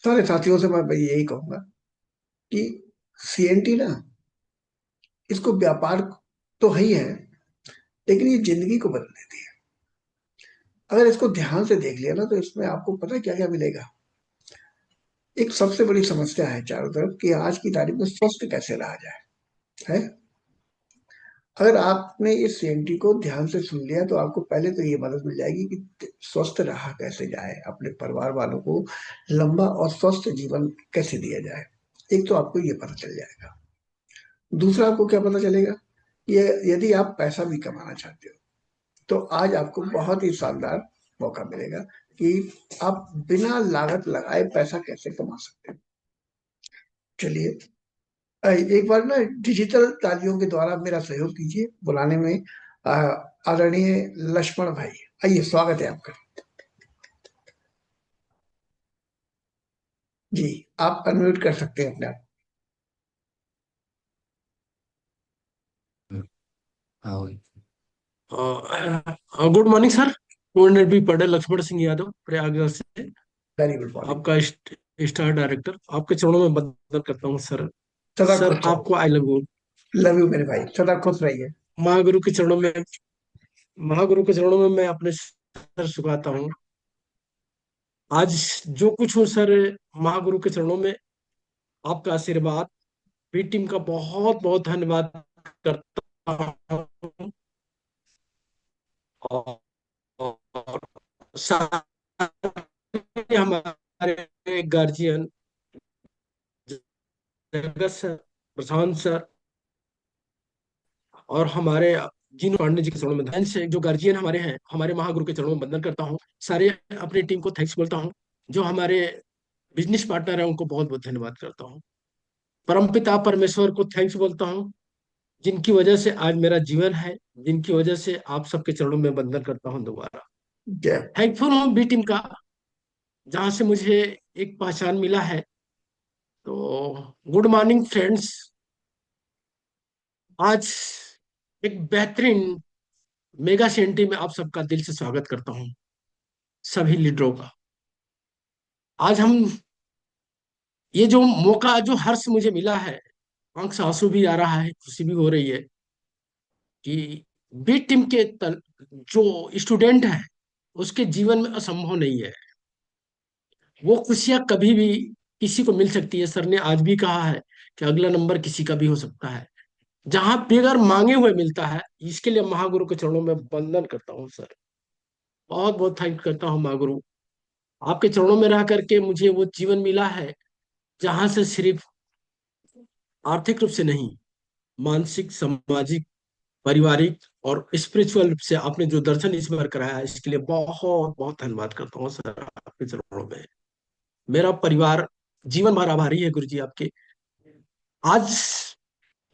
सारे साथियों से मैं भाई यही कहूंगा कि सीएनटी ना, इसको व्यापार तो है ही है, लेकिन ये जिंदगी को बदल देती है। अगर इसको ध्यान से देख लिया ना, तो इसमें आपको पता है क्या क्या मिलेगा। एक सबसे बड़ी समस्या है चारों तरफ कि आज की तारीख में स्वस्थ कैसे रहा जाए, है। अगर आपने इस सीएनटी को ध्यान से सुन लिया, तो आपको पहले तो ये मदद मिल जाएगी कि स्वस्थ रहा कैसे जाए, अपने परिवार वालों को लंबा और स्वस्थ जीवन कैसे दिया जाए। एक तो आपको ये पता चल जाएगा। दूसरा आपको क्या पता चलेगा, ये यदि आप पैसा भी कमाना चाहते हो, तो आज आपको बहुत ही शानदार मौका मिलेगा कि आप बिना लागत लगाए पैसा कैसे कमा सकते हो। चलिए, एक बार ना डिजिटल तालियों के द्वारा मेरा सहयोग कीजिए बुलाने में अ, आदरणीय लक्ष्मण भाई। आइए, स्वागत है आपका। जी, आप अनम्यूट कर सकते हैं अपने आप। हाँ भाई। Good morning sir. कोऑर्डिनेटर भी पढ़े लक्ष्मण सिंह यादव प्रयागराज से। Very good morning. आपका स्टार डायरेक्टर, आपके चरणों में वंदन करता हूँ सर। सदा सर खुश रहो। आपको I love you. Love you मेरे भाई, सदा खुश रहिए। महागुरु के चरणों में, महागुरु के चरणों में मैं अपने सर झुकाता हूँ। आज जो कुछ हूँ सर, महागुरु के चरणों में आपका आशीर्वाद, भी टीम का बहुत बहुत धन्यवाद करता हूँ। और और सारे हमारे गार्जियन, जगत सर, प्रशांत सर, और हमारे जीनू पांडे जी के चरणों में धन से जो गार्जियन हमारे हैं, हमारे महागुरु के चरणों में वंदन करता हूँ। सारे अपनी टीम को थैंक्स बोलता हूँ। जो हमारे बिजनेस पार्टनर है उनको बहुत बहुत धन्यवाद करता हूँ। परमपिता परमेश्वर को थैंक्स बोलता हूँ, जिनकी वजह से आज मेरा जीवन है, जिनकी वजह से आप सबके चरणों में वंदन करता हूँ दोबारा। जय। थैंकफुल हूँ बी टीम का, जहां से मुझे एक पहचान मिला है। तो गुड मॉर्निंग फ्रेंड्स। आज एक बेहतरीन मेगा सेंटी में आप सबका दिल से स्वागत करता हूँ, सभी लीडरों का। आज हम ये जो मौका, जो हर्ष मुझे मिला है, आंख से आंसू भी आ रहा है, खुशी भी हो रही है कि बी टीम के जो स्टूडेंट है उसके जीवन में असंभव नहीं है। वो खुशियां कभी भी किसी को मिल सकती है। सर ने आज भी कहा है कि अगला नंबर किसी का भी हो सकता है, जहां बगैर मांगे हुए मिलता है। इसके लिए महागुरु के चरणों में वंदन करता हूँ सर। बहुत बहुत थैंक करता हूँ महागुरु। आपके चरणों में रह करके मुझे वो जीवन मिला है, जहां से सिर्फ आर्थिक रूप से नहीं, मानसिक, सामाजिक, पारिवारिक और स्पिरिचुअल रूप से आपने जो दर्शन इस बार कराया है, इसके लिए बहुत बहुत धन्यवाद करता हूँ सर आपके चरणों में। मेरा परिवार जीवन भर आभारी है गुरु जी आपके। आज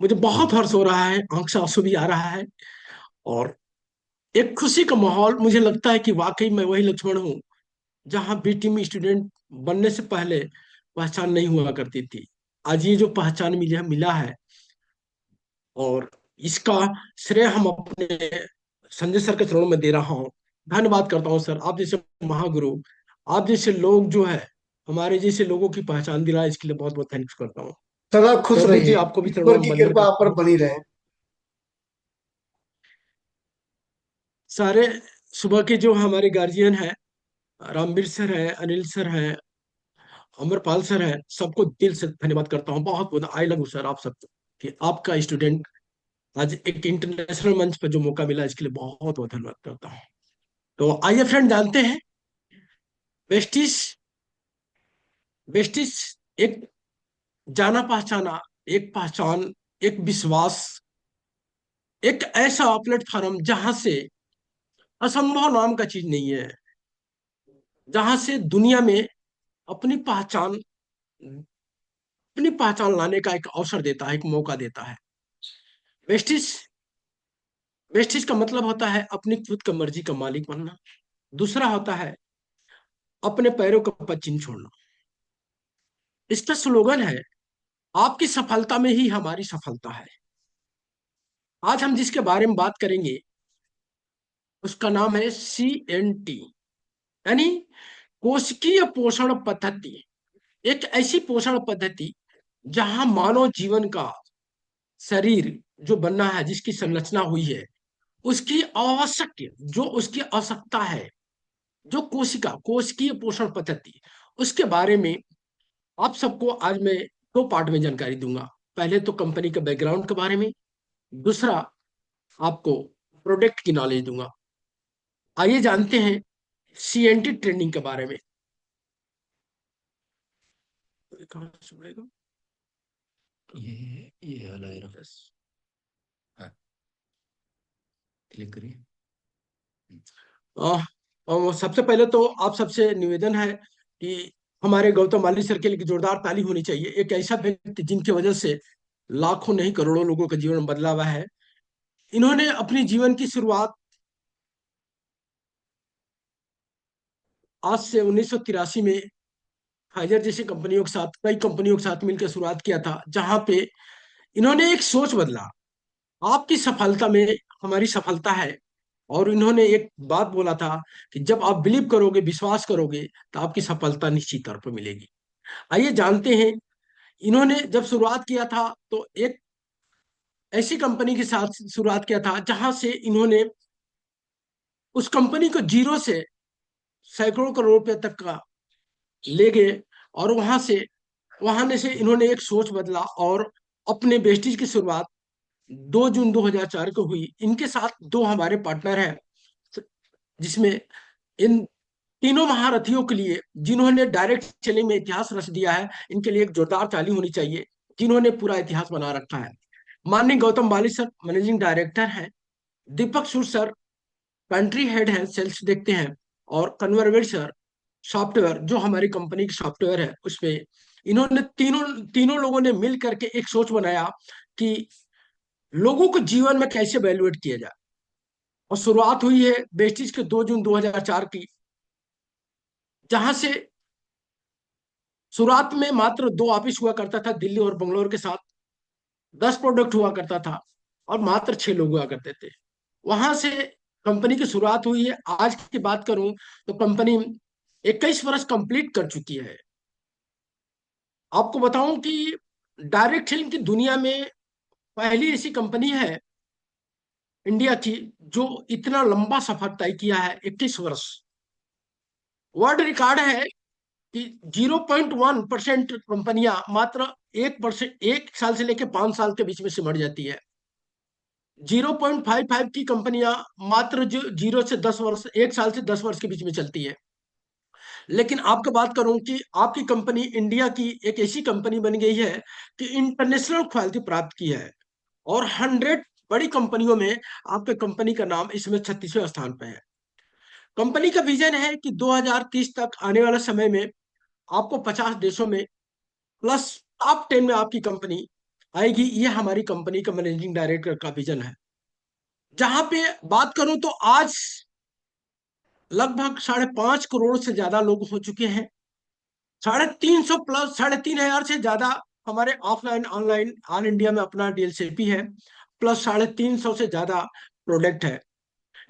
मुझे बहुत हर्ष हो रहा है, आंख से आंसू भी आ रहा है, और एक खुशी का माहौल। मुझे लगता है कि वाकई मैं वही लक्ष्मण हूँ, जहाँ बीटी में स्टूडेंट बनने से पहले पहचान नहीं हुआ करती थी। आज ये जो पहचान मिला है, और इसका श्रेय हम अपने संजय सर के चरणों में दे रहा हूँ। धन्यवाद करता हूँ सर। आप जैसे महागुरु, आप जैसे लोग जो है, हमारे जैसे लोगों की पहचान दिलाए, इसके लिए बहुत बहुत थैंक्स करता हूँ। सदा खुश प्रभु जी रहिए। आपको भी चरणों ईश्वर में की वंदन कृपा आप करता पर हूँ। बनी रहे। सारे सुबह के जो हमारे गार्जियन हैं, रामवीर सर है, अनिल सर है, अमरपाल सर है, सबको दिल से धन्यवाद करता हूँ। बहुत बहुत आई लव यू सर आप सबको, कि आपका स्टूडेंट आज एक इंटरनेशनल मंच पर जो मौका मिला, इसके लिए बहुत बहुत धन्यवाद करता हूँ। तो आइए फ्रेंड, जानते हैं वेस्टिज। वेस्टिज एक जाना पहचाना, एक पहचान, एक विश्वास, एक ऐसा प्लेटफॉर्म जहां से असंभव नाम का चीज नहीं है, जहां से दुनिया में अपनी पहचान, अपनी पहचान लाने का एक अवसर देता है, एक मौका देता है। वेस्टिज, वेस्टिज का मतलब होता है अपनी खुद का मर्जी का मालिक बनना। दूसरा होता है अपने पैरों का पदचिन्ह छोड़ना। इसका स्लोगन है, आपकी सफलता में ही हमारी सफलता है। आज हम जिसके बारे में बात करेंगे, उसका नाम है CNT, यानी कोशिकीय पोषण पद्धति। एक ऐसी पोषण पद्धति जहां मानव जीवन का शरीर जो बनना है, जिसकी संरचना हुई है, उसकी आवश्यक, जो उसकी आवश्यकता है, जो कोशिकीय पोषण पद्धति, उसके बारे में आप सबको आज मैं दो पार्ट में जानकारी दूंगा। पहले तो कंपनी के बैकग्राउंड के बारे में, दूसरा आपको प्रोडक्ट की नॉलेज दूंगा। आइए जानते हैं सीएनटी ट्रेनिंग के बारे में। कहाँ से बढ़ेगा? ये वाला है ना? हाँ, क्लिक करिए। सबसे पहले तो आप सबसे निवेदन है कि हमारे गौतम वाली सर के लिए जोरदार ताली होनी चाहिए। एक ऐसा व्यक्ति जिनकी वजह से लाखों नहीं करोड़ों लोगों का जीवन बदला हुआ है। इन्होंने अपनी जीवन की शुरुआत आज से 1983 में फाइजर जैसी कंपनियों के साथ, कई कंपनियों के साथ मिलकर शुरुआत किया था, जहां पे इन्होंने एक सोच बदला। आपकी सफलता में हमारी सफलता है। और इन्होंने एक बात बोला था कि जब आप बिलीव करोगे, विश्वास करोगे, तो आपकी सफलता निश्चित तौर पर मिलेगी। आइए जानते हैं। इन्होंने जब शुरुआत किया था तो एक ऐसी कंपनी के साथ शुरुआत किया था जहां से इन्होंने उस कंपनी को जीरो से सैकड़ों करोड़ रुपए तक का ले गए। और वहां से इन्होंने एक सोच बदला और अपने बेस्टीज की शुरुआत 2 जून 2004 को हुई। इनके साथ दो हमारे पार्टनर हैं, जिसमें इन तीनों महारथियों के लिए, जिन्होंने डायरेक्ट सेलिंग में इतिहास रच दिया है, इनके लिए एक जोरदार ताली होनी चाहिए, जिन्होंने पूरा इतिहास बना रखा है। माननीय गौतम बाली सर मैनेजिंग डायरेक्टर हैं। दीपक सूर सर कंट्री हेड हैं, सेल्स देखते हैं। और कन्वर्वेट सर सॉफ्टवेयर, जो हमारी कंपनी की सॉफ्टवेयर है, उसमें इन्होंने तीनों तीनों लोगों ने मिल करके एक सोच बनाया कि लोगों को जीवन में कैसे वैल्यूएट किया जाए। और शुरुआत हुई है बेस्टिज के 2 जून 2004 की, जहां से शुरुआत में मात्र दो ऑफिस हुआ करता था, दिल्ली और बंगलोर के साथ। 10 प्रोडक्ट हुआ करता था और मात्र 6 लोग हुआ करते थे। वहां से कंपनी की शुरुआत हुई है। आज की बात करूं तो कंपनी 21 वर्ष कंप्लीट कर चुकी है। आपको बताऊं कि डायरेक्ट सेलिंग की दुनिया में पहली ऐसी कंपनी है इंडिया की जो इतना लंबा सफर तय किया है, 21 वर्ष। वर्ल्ड रिकॉर्ड है कि 0.1% कंपनियां मात्र 1%, 1 साल से लेकर 5 साल के बीच में सिमट जाती है। 0.55 की कंपनियां मात्र जो 0 से 10 वर्ष, 1 साल से 10 वर्ष के बीच में चलती है। लेकिन आपको बात करूं कि आपकी कंपनी इंडिया की एक ऐसी कंपनी बन गई है कि इंटरनेशनल ख्याति प्राप्त की है। और 100 बड़ी कंपनियों में आपके कंपनी का नाम इसमें 36वें स्थान पे है। कंपनी का विजन है कि 2030 तक आने वाले समय में आपको 50 देशों में प्लस टॉप 10 में आपकी कंपनी आएगी। ये हमारी कंपनी का मैनेजिंग डायरेक्टर का विजन है। जहां पे बात करूं तो आज लगभग 5.5 करोड़ से ज्यादा लोग हो चुके हैं। 350 प्लस 3,500 से ज्यादा हमारे ऑफलाइन ऑनलाइन ऑल इंडिया में अपना डीएलसीपी है। प्लस 350 से ज्यादा प्रोडक्ट है।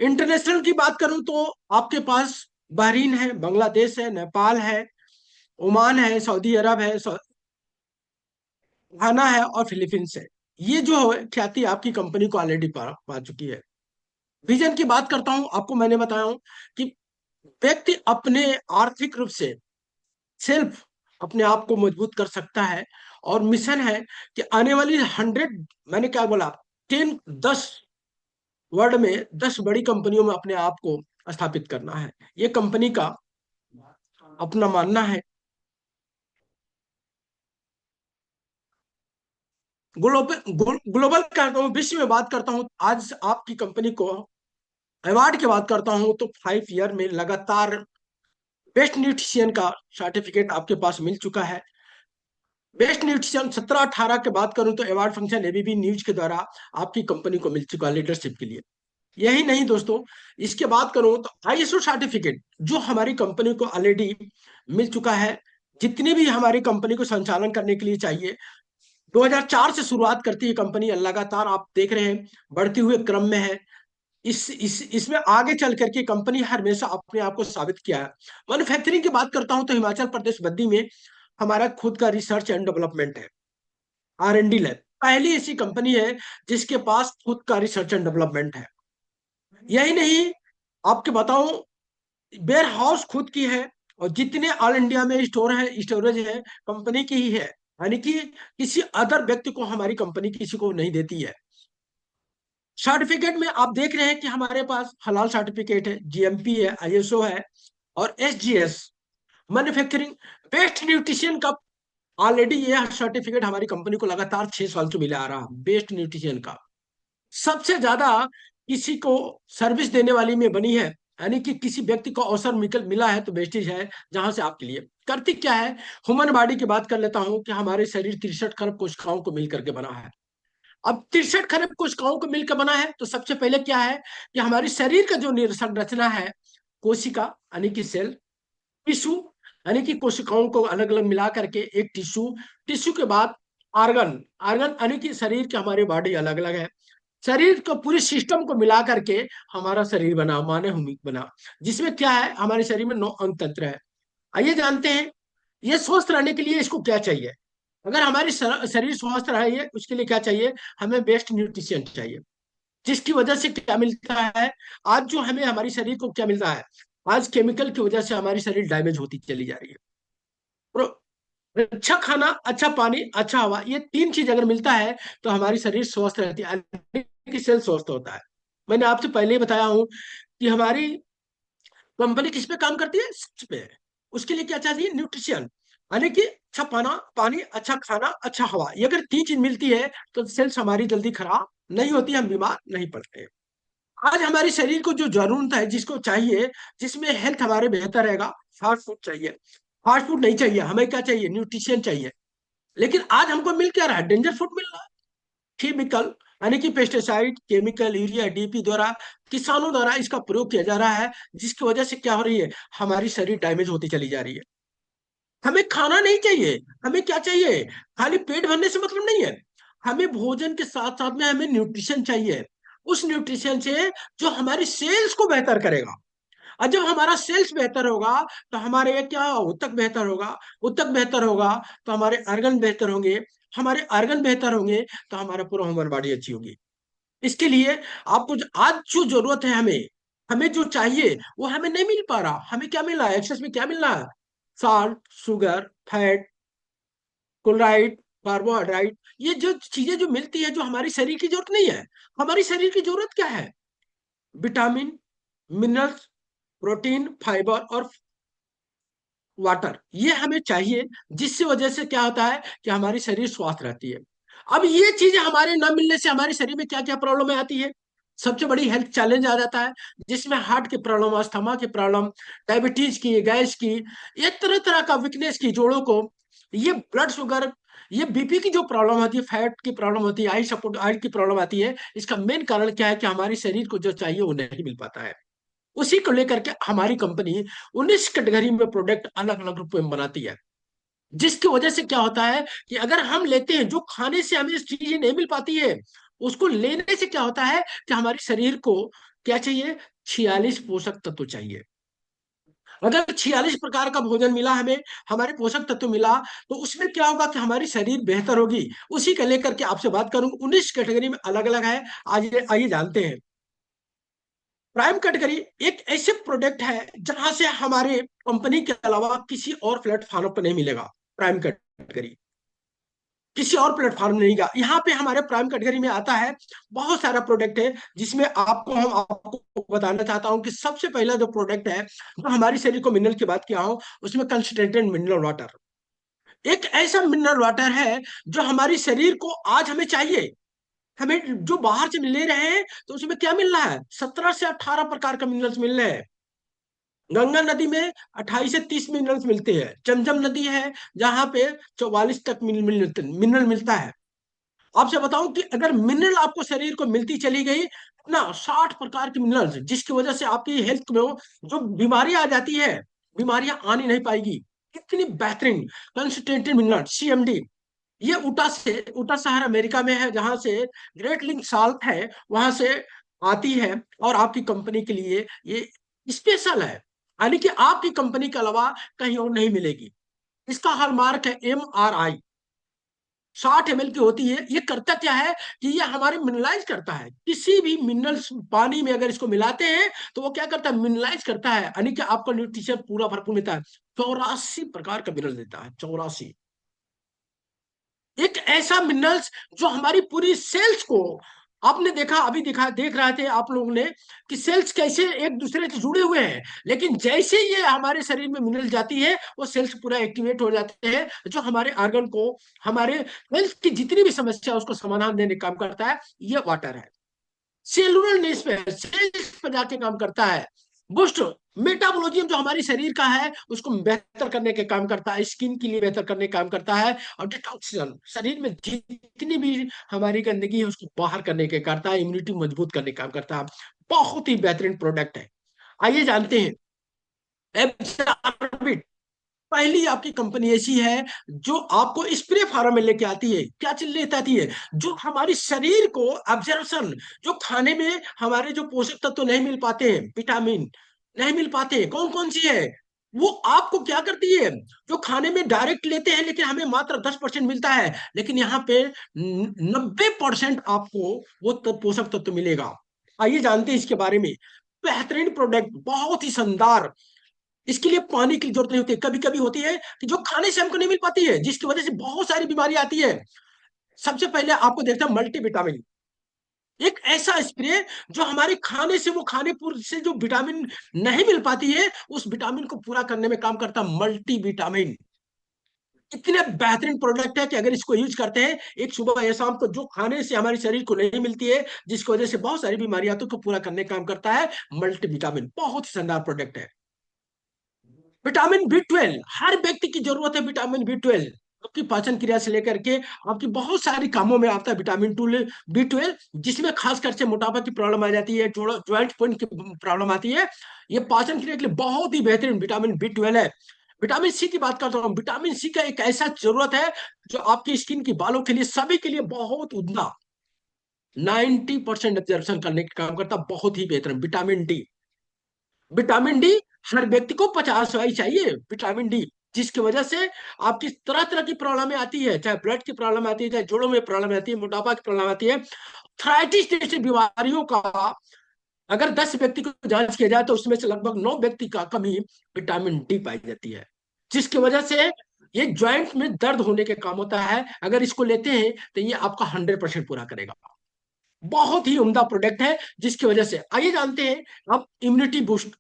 इंटरनेशनल की बात करूं तो आपके पास बहरीन है, बांग्लादेश है, नेपाल है, ओमान है, सऊदी अरब है, घाना है और फिलीपींस है। ये जो ख्याति आपकी कंपनी को ऑलरेडी पा चुकी है। विजन की बात करता हूं, आपको मैंने बताया हूं कि व्यक्ति अपने आर्थिक रूप से सेल्फ अपने आप को मजबूत कर सकता है। और मिशन है कि आने वाली 100, मैंने क्या बोला, 10 वर्ल्ड में 10 बड़ी कंपनियों में अपने आप को स्थापित करना है। ये कंपनी का अपना मानना है। ग्लोबल करता हूँ, विश्व में बात करता हूँ, आज आपकी कंपनी को अवार्ड की बात करता हूँ तो 5 ईयर में लगातार बेस्ट न्यूट्रिशियन का सर्टिफिकेट आपके पास मिल चुका है। बेस्ट न्यूट्रिशन 17-18 के बात करूं तो अवार्ड फंक्शन एबीपी न्यूज के द्वारा आपकी कंपनी को मिल चुका है लीडरशिप के लिए। यही नहीं दोस्तों, इसके बात करूं तो आईएसओ सर्टिफिकेट जो हमारी कंपनी को ऑलरेडी मिल चुका है। जितनी भी हमारी कंपनी को संचालन करने के लिए चाहिए, 2004 से शुरुआत करती है कंपनी, लगातार आप देख रहे हैं बढ़ते हुए क्रम में है। इसमें आगे चल करके कंपनी हमेशा अपने आप को साबित किया है। मैन्युफैक्चरिंग की बात करता हूं तो हिमाचल प्रदेश बद्दी में हमारा खुद का रिसर्च एंड डेवलपमेंट है, R&D लैब। पहली ऐसी कंपनी है जिसके पास खुद का रिसर्च एंड डेवलपमेंट है। यही नहीं, आपके बताऊं, वेयर हाउस खुद की है, और जितने ऑल इंडिया में स्टोर है, स्टोरेज है, कंपनी की ही है। यानी कि किसी अदर व्यक्ति को हमारी कंपनी किसी को नहीं देती है। सर्टिफिकेट में आप देख रहे हैं कि हमारे पास हलाल सर्टिफिकेट है, GMP है, ISO है, और SGS मैन्युफैक्चरिंग बेस्ट न्यूट्रिशन का। ऑलरेडी ये सर्टिफिकेट हमारी कंपनी को लगातार 6 साल से मिला आ रहा है, बेस्ट न्यूट्रिशन का। सबसे ज्यादा किसी को सर्विस देने वाली में बनी है, यानी कि किसी व्यक्ति को अवसर मिला है तो वेस्टेज है, जहां से आपके लिए करती क्या है। ह्यूमन बॉडी की बात कर लेता हूं कि हमारे शरीर 63 खरब कोशिकाओं को मिलकर के बना है। अब 63 खरब कोशिकाओं को मिलकर बना है, तो सबसे पहले क्या है कि हमारे शरीर का जो संरचना है, कोशिका यानी कि सेल, टिश्यू यानी कि कोशिकाओं को अलग अलग मिला करके एक टिश्यू, टिश्यू के बाद आर्गन, आर्गन यानी कि शरीर के हमारे बॉडी अलग अलग है। शरीर को पूरे सिस्टम को मिला करके हमारा शरीर बना, माने हुमी बना, जिसमें क्या है, हमारे शरीर में 9 अंग तंत्र है। आइए जानते हैं, ये स्वस्थ रहने के लिए इसको क्या चाहिए। अगर हमारी शरीर स्वस्थ रहे उसके लिए क्या चाहिए, हमें बेस्ट न्यूट्रिशन चाहिए। जिसकी वजह से क्या मिलता है, आज जो हमें हमारी शरीर को क्या मिलता है, आज केमिकल की वजह से हमारी शरीर डैमेज होती चली जा रही है। और अच्छा खाना, अच्छा पानी, अच्छा हवा, ये 3 चीज अगर मिलता है तो हमारी शरीर स्वस्थ रहती है, यानी कि सेल स्वस्थ होता है। मैंने आपसे पहले ही बताया हूं कि हमारी कंपनी किस पे काम करती है, इस पे। उसके लिए क्या चाहिए, न्यूट्रिशन, यानी कि अच्छा पानी, अच्छा खाना, अच्छा हवा। ये अगर 3 चीज मिलती है तो सेल्स हमारी जल्दी खराब नहीं होती, हम बीमार नहीं पड़ते। आज हमारे शरीर को जो जरूरत है, जिसको चाहिए, जिसमें हेल्थ हमारे बेहतर रहेगा, फास्ट फूड चाहिए। फास्ट फूड नहीं चाहिए, हमें क्या चाहिए, न्यूट्रिशन चाहिए। लेकिन आज हमको मिल क्या रहा है, डेंजर फूड मिल रहा है, केमिकल, यानी कि पेस्टिसाइड, केमिकल, यूरिया, DAP द्वारा, किसानों द्वारा इसका प्रयोग किया जा रहा है। जिसकी वजह से क्या हो रही है, हमारी शरीर डैमेज होती चली जा रही है। हमें खाना नहीं चाहिए, हमें क्या चाहिए, खाली पेट भरने से मतलब नहीं है। हमें भोजन के साथ साथ में हमें न्यूट्रिशन चाहिए। उस न्यूट्रिशन से जो हमारी सेल्स को बेहतर करेगा। और जब हमारा सेल्स बेहतर होगा तो हमारे क्या उत्तक बेहतर होगा, उत्तक बेहतर होगा तो हमारे ऑर्गन बेहतर होंगे, हमारे ऑर्गन बेहतर होंगे तो हमारा पूरा ह्यूमन बॉडी अच्छी होगी। इसके लिए आपको आज जो जरूरत है, हमें हमें जो चाहिए वो हमें नहीं मिल पा रहा। हमें क्या मिल रहा है, एक्सेस में क्या मिल रहा है, salt, sugar, fat, chloride, carbohydrate, ये जो चीजें जो मिलती है, जो हमारी शरीर की जरूरत नहीं है। हमारी शरीर की जरूरत क्या है, विटामिन, मिनरल्स, प्रोटीन, फाइबर और वाटर, ये हमें चाहिए। जिससे वजह से क्या होता है कि हमारी शरीर स्वस्थ रहती है। अब ये चीजें हमारे न मिलने से हमारे शरीर में क्या क्या प्रॉब्लम आती है, सबसे बड़ी हेल्थ चैलेंज आ जाता है, जिसमें हार्ट की प्रॉब्लम, अस्थमा की प्रॉब्लम, डायबिटीज की, गैस की, ये तरह तरह का वीकनेस की जोड़ों को, ये ब्लड शुगर, ये BP की जो प्रॉब्लम होती है, फैट की प्रॉब्लम होती है, आई सपोर्ट आई की प्रॉब्लम आती है। इसका मेन कारण क्या है कि हमारे शरीर को जो चाहिए वो नहीं मिल पाता है। उसी को लेकर के हमारी कंपनी 19 कैटेगरी में प्रोडक्ट अलग अलग रूप में बनाती है। जिसकी वजह से क्या होता है कि अगर हम लेते हैं, जो खाने से हमें चीजें नहीं मिल पाती है, उसको लेने से क्या होता है कि हमारे शरीर को क्या चाहिए, 46 पोषक तत्व चाहिए। अगर 46 प्रकार का भोजन मिला हमें, हमारे पोषक तत्व मिला, तो उसमें क्या होगा कि हमारी शरीर बेहतर होगी। उसी को लेकर के आपसे बात करूंगा, 19 कैटेगरी में अलग अलग है। आज आइए जानते हैं। प्राइम कैटेगरी एक ऐसे प्रोडक्ट है जहां से हमारे कंपनी के अलावा किसी और प्लेटफॉर्म पर नहीं मिलेगा। प्राइम कैटेगरी किसी और प्लेटफॉर्म नहीं का, यहाँ पे हमारे प्राइम कैटेगरी में आता है। बहुत सारा प्रोडक्ट है, जिसमें आपको बताना चाहता हूँ कि सबसे पहला जो प्रोडक्ट है, जो हमारी शरीर को मिनरल की बात किया हूँ, उसमें कंसंट्रेटेड मिनरल वाटर, एक ऐसा मिनरल वाटर है जो हमारी शरीर को आज हमें चाहिए। हमें जो बाहर से ले रहे हैं तो उसमें क्या मिल रहा है, 17 से 18 प्रकार का मिनरल्स मिल रहे हैं। गंगा नदी में 28 से 30 मिनरल्स मिलते हैं। चमचम नदी है जहां पे 44 तक मिनरल मिलता है। आपसे बताऊं कि अगर मिनरल आपको शरीर को मिलती चली गई ना, 60 प्रकार के मिनरल्स, जिसकी वजह से आपकी हेल्थ में जो बीमारियां आ जाती है, बीमारियां आनी नहीं पाएगी। कितनी बेहतरीन कंसंट्रेटेड मिनरल, CMD। ये उटा शहर अमेरिका में है, जहां से ग्रेट लिंक साल्ट है, वहां से आती है। और आपकी कंपनी के लिए ये स्पेशल है, यानी कि आपकी कंपनी के अलावा कहीं और नहीं मिलेगी। इसका हॉलमार्क है MRI। 60 ml की होती है। ये करता क्या है कि ये हमारे मिनरलाइज करता है। किसी भी मिनरल्स पानी में अगर इसको मिलाते हैं तो वो क्या करता है, मिनरलाइज करता है, यानी कि आपका न्यूट्रिशन पूरा भरपूर मिलता है। 84 प्रकार का मिनरल देता है, 84। एक ऐसा मिनरल्स जो हमारी पूरी सेल्स को, आपने देखा, अभी देख रहे थे आप लोगों ने कि सेल्स कैसे एक दूसरे से जुड़े हुए हैं, लेकिन जैसे ये हमारे शरीर में मिनरल जाती है वो सेल्स पूरा एक्टिवेट हो जाते हैं, जो हमारे ऑर्गन को, हमारे हेल्थ की जितनी भी समस्या है, उसको समाधान देने का काम करता है। ये वाटर है। सेलुलर नीड्स पे, सेल्स पे जाके काम करता है। बूस्ट मेटाबॉलिज्म जो हमारे शरीर का है उसको बेहतर करने के काम करता है, स्किन के लिए बेहतर करने का काम करता है। और डिटॉक्सिन, शरीर में जितनी भी हमारी गंदगी है उसको बाहर करने के करता है, इम्यूनिटी मजबूत करने का काम करता है। बहुत ही बेहतरीन प्रोडक्ट है। आइए जानते हैं एब्सॉर्बिट। पहली आपकी कंपनी ऐसी है जो आपको स्प्रे फॉर्म में लेके आती है। क्या चीज लेके आती है, जो हमारे शरीर को अब्जॉर्प्शन, जो खाने में हमारे जो पोषक तत्व तो नहीं मिल पाते हैं, विटामिन नहीं मिल पाते हैं, कौन कौन सी है, वो आपको क्या करती है, जो खाने में डायरेक्ट लेते हैं लेकिन हमें मात्र 10% मिलता है, लेकिन यहाँ पे 90% आपको वो पोषक तत्व मिलेगा। आइए जानते हैं इसके बारे में। बेहतरीन प्रोडक्ट, बहुत ही शानदार। इसके लिए पानी की जरूरत नहीं होती। कभी कभी होती है कि जो खाने से हमको नहीं मिल पाती है, जिसकी वजह से बहुत सारी बीमारी आती है। सबसे पहले आपको देखते हैं मल्टीविटामिन, एक ऐसा स्प्रे जो हमारे खाने से, वो खाने पूर से जो विटामिन नहीं मिल पाती है, उस विटामिन को पूरा करने में काम करता है मल्टीविटामिन। इतने बेहतरीन प्रोडक्ट है कि अगर इसको यूज करते हैं एक सुबह या शाम, तो जो खाने से हमारे शरीर को नहीं मिलती है, जिसकी वजह से बहुत सारी बीमारियां तो पूरा करने का काम करता है मल्टीविटामिन। बहुत ही शानदार प्रोडक्ट है। विटामिन B12 हर व्यक्ति की जरूरत है। विटामिन B12 आपकी पाचन क्रिया से लेकर के आपकी बहुत सारी कामों में आता है। विटामिन B12 जिसमें खासकर से मोटापा की प्रॉब्लम आ जाती है, ज्वाइंट पेन की प्रॉब्लम आती है, ये पाचन क्रिया के लिए बहुत ही बेहतरीन विटामिन B12 है। विटामिन C की बात करता हूँ। विटामिन C का एक ऐसा जरूरत है जो आपकी स्किन की, बालों के लिए, सभी के लिए बहुत उम्दा, 90% एब्जॉर्प्शन करने का काम करता, बहुत ही बेहतर विटामिन डी। हर व्यक्ति को 50 चाहिए विटामिन डी, जिसकी वजह से आपकी तरह तरह की प्रॉब्लम आती है, चाहे ब्लड की प्रॉब्लम आती है, चाहे जोड़ों में प्रॉब्लम आती है, मोटापा की प्रॉब्लम आती है, थायराइटिस जैसी बीमारियों का अगर 10 व्यक्ति को जांच किया जाए तो उसमें से लगभग 9 व्यक्ति का कमी विटामिन डी पाई जाती है, जिसकी वजह से ये ज्वाइंट में दर्द होने के काम होता है। अगर इसको लेते हैं तो ये आपका 100% पूरा करेगा। बहुत ही उम्दा प्रोडक्ट है, जिसकी वजह से, आइए जानते हैं अब इम्यूनिटी बूस्ट।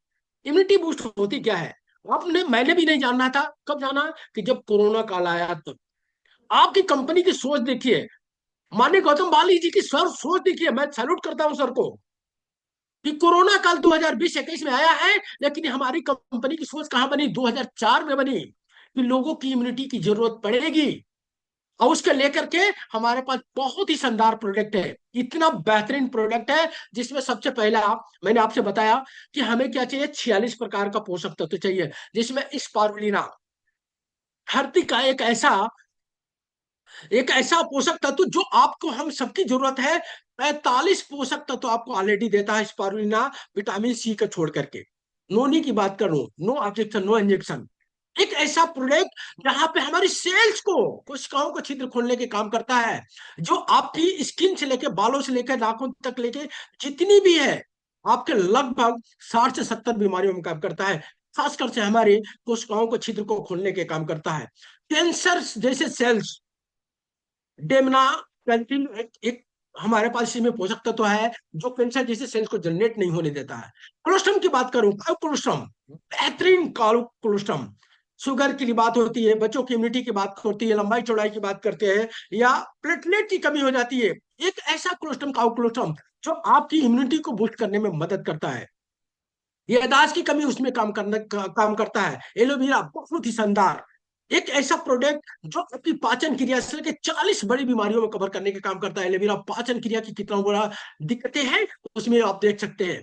इम्यूनिटी बूस्ट होती क्या है, आपने, मैंने भी नहीं जानना था। कब जाना, कि जब कोरोना काल आया तब। आपकी कंपनी की सोच देखिए, माननीय गौतम बाली जी की सर सोच देखिए, मैं सैल्यूट करता हूं सर को, कि कोरोना काल 2020-21 में आया है, लेकिन हमारी कंपनी की सोच कहां बनी, 2004 में बनी, कि लोगों की इम्यूनिटी की जरूरत पड़ेगी, और उसके लेकर के हमारे पास बहुत ही शानदार प्रोडक्ट है। इतना बेहतरीन प्रोडक्ट है जिसमें सबसे पहला मैंने आपसे बताया कि हमें क्या चाहिए, 46 प्रकार का पोषक तत्व चाहिए, जिसमें स्पारुलिना, धरती का एक ऐसा पोषक तत्व जो आपको, हम सबकी जरूरत है। 45 पोषक तत्व आपको ऑलरेडी देता है स्पारुलिना, विटामिन C को छोड़ करके। नोनी की बात करूं, नो ऑब्जेक्शन, नो इंजेक्शन। एक ऐसा प्रोडक्ट जहां पे हमारी सेल्स को, कोशिकाओं को छिद्र खोलने के काम करता है, जो आपकी स्किन से लेकर, बालों से लेकर, नाखून तक लेके जितनी भी है, आपके लगभग 60 से 70 बीमारियों में काम करता है। खासकर से हमारे कोशिकाओं को, छिद्र को खोलने के काम करता है। कैंसर जैसे सेल्स, डेमना कैंटीन एक हमारे पास इसी में पोषक तत्व है जो कैंसर जैसे सेल्स को जनरेट नहीं होने देता है। कोलेस्ट्रॉम की बात करूं, कोलेस्ट्रॉम, बेहतरीन कोलेस्ट्रॉम। शुगर की बात होती है, बच्चों की इम्यूनिटी की बात होती है, लंबाई चौड़ाई की बात करते हैं, या प्लेटलेट की कमी हो जाती है, एक ऐसा कोलेस्ट्रॉम, कोलेस्ट्रॉम जो आपकी इम्यूनिटी को बूस्ट करने में मदद करता है। यादाश्त की कमी उसमें काम करता है। एलोवेरा बहुत ही शानदार, एक ऐसा प्रोडक्ट जो आपकी पाचन क्रिया से लेकर 40 बड़ी बीमारियों में कवर करने का काम करता है। एलोवेरा पाचन क्रिया की कितना बड़ा दिक्कतें हैं उसमें आप देख सकते हैं।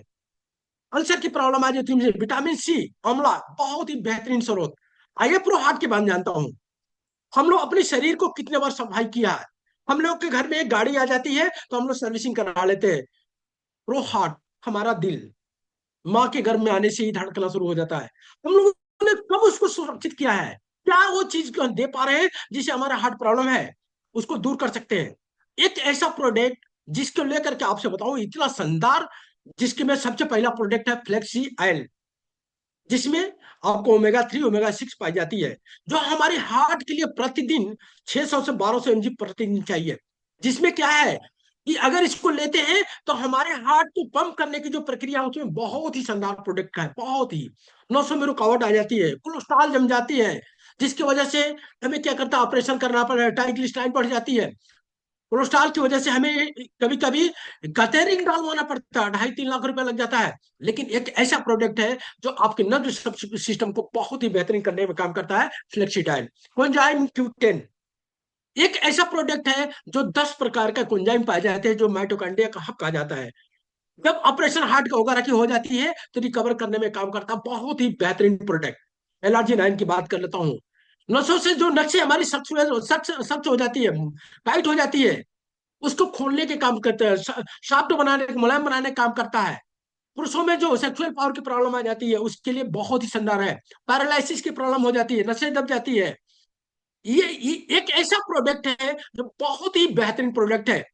अल्सर की प्रॉब्लम आ जाती है, विटामिन C, आंवला बहुत ही बेहतरीन स्रोत। आइए प्रो हार्ट के बारे में जानता हूं। हम लोग अपने शरीर को कितने बार सफाई किया है, हम लोग के घर में एक गाड़ी आ जाती है तो हम लोग सर्विसिंग करा लेते हैं। प्रो हार्ट, हमारा दिल माँ के गर्भ में आने से ही धड़कना शुरू हो जाता है, हम लोगों ने कब उसको सुरक्षित किया है, क्या वो चीज को हम दे पा रहे हैं जिसे हमारा हार्ट प्रॉब्लम है उसको दूर कर सकते हैं। एक ऐसा प्रोडक्ट जिसको लेकर के आपसे बताऊं इतना शानदार, जिसके में सबसे पहला प्रोडक्ट है फ्लेक्सी ऑयल, जिसमें आपको ओमेगा 3 ओमेगा 6 पाई जाती है, जो हमारे हार्ट के लिए प्रतिदिन 600 से 1200 mg प्रतिदिन चाहिए। जिसमें क्या है कि अगर इसको लेते हैं तो हमारे हार्ट को पंप करने की जो प्रक्रिया है उसमें बहुत ही शानदार प्रोडक्ट का है, बहुत ही नसों में रुकावट आ जाती है, कोलेस्ट्रॉल जम जाती है, जिसकी वजह से हमें क्या करता है ऑपरेशन करना पड़ता है, ट्राइग्लिसराइड बढ़ जाती है। कोलेस्ट्रॉल की वजह से हमें कभी कभी गटेरिंग डालवाना पड़ता है, 2.5-3 लाख रुपया लग जाता है। लेकिन एक ऐसा प्रोडक्ट है जो आपके नर्व सिस्टम को बहुत ही बेहतरीन करने में काम करता है, फ्लेक्सीटाइल कोएंजाइम Q10। एक ऐसा प्रोडक्ट है जो 10 प्रकार का कोएंजाइम पाए जाते हैं, जो माइटोकॉन्ड्रिया का हब कहा जाता है। जब ऑपरेशन हार्ट का वगैरह की हो जाती है तो रिकवर करने में काम करता है, बहुत ही बेहतरीन प्रोडक्ट। LRG 9 की बात कर लेता हूँ। नसों से जो नसें हमारी सख्त सख्त सख्त हो जाती है, टाइट हो जाती है, उसको खोलने के काम करता है, शाफ्ट बनाने, मुलायम बनाने का काम करता है। पुरुषों में जो सेक्सुअल पावर की प्रॉब्लम आ जाती है उसके लिए बहुत ही शानदार है। पैरालिसिस की प्रॉब्लम हो जाती है, नसें दब जाती है, ये एक ऐसा प्रोडक्ट है जो बहुत ही बेहतरीन प्रोडक्ट है।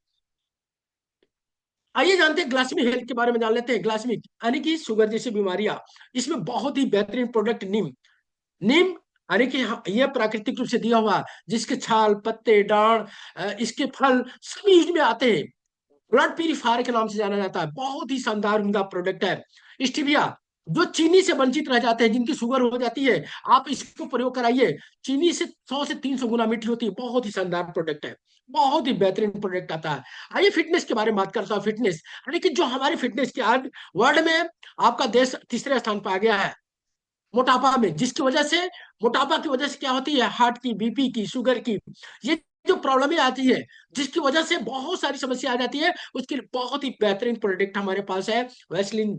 आइए जानते हैं ग्लासमिक हेल्थ के बारे में, जान लेते हैं ग्लासमिक यानी कि शुगर जैसी बीमारियां। इसमें बहुत ही बेहतरीन प्रोडक्ट नीम। नीम यानी कि यह प्राकृतिक रूप से दिया हुआ, जिसके छाल, पत्ते, डांड, इसके फल सभी यूज में आते हैं। ब्लड प्यूरिफायर के नाम से जाना जाता है, बहुत ही शानदार उनका प्रोडक्ट है। स्टीविया, जो चीनी से वंचित रह जाते हैं, जिनकी शुगर हो जाती है, आप इसको प्रयोग कराइए। चीनी से 100 से 300 गुना मीठी होती है, बहुत ही शानदार प्रोडक्ट है, बहुत ही बेहतरीन प्रोडक्ट आता है। आइए फिटनेस के बारे में बात करता हूँ। फिटनेस यानी कि जो हमारी फिटनेस की आज वर्ल्ड में आपका देश तीसरे स्थान पर आ गया है मोटापा में, जिसकी वजह से, मोटापा की वजह से क्या होती है, हार्ट की, बीपी की, शुगर की, ये जो प्रॉब्लम आती है, जिसकी वजह से बहुत सारी समस्या आ जाती है, उसके लिए बहुत ही बेहतरीन प्रोडक्ट हमारे पास है। वैसलीन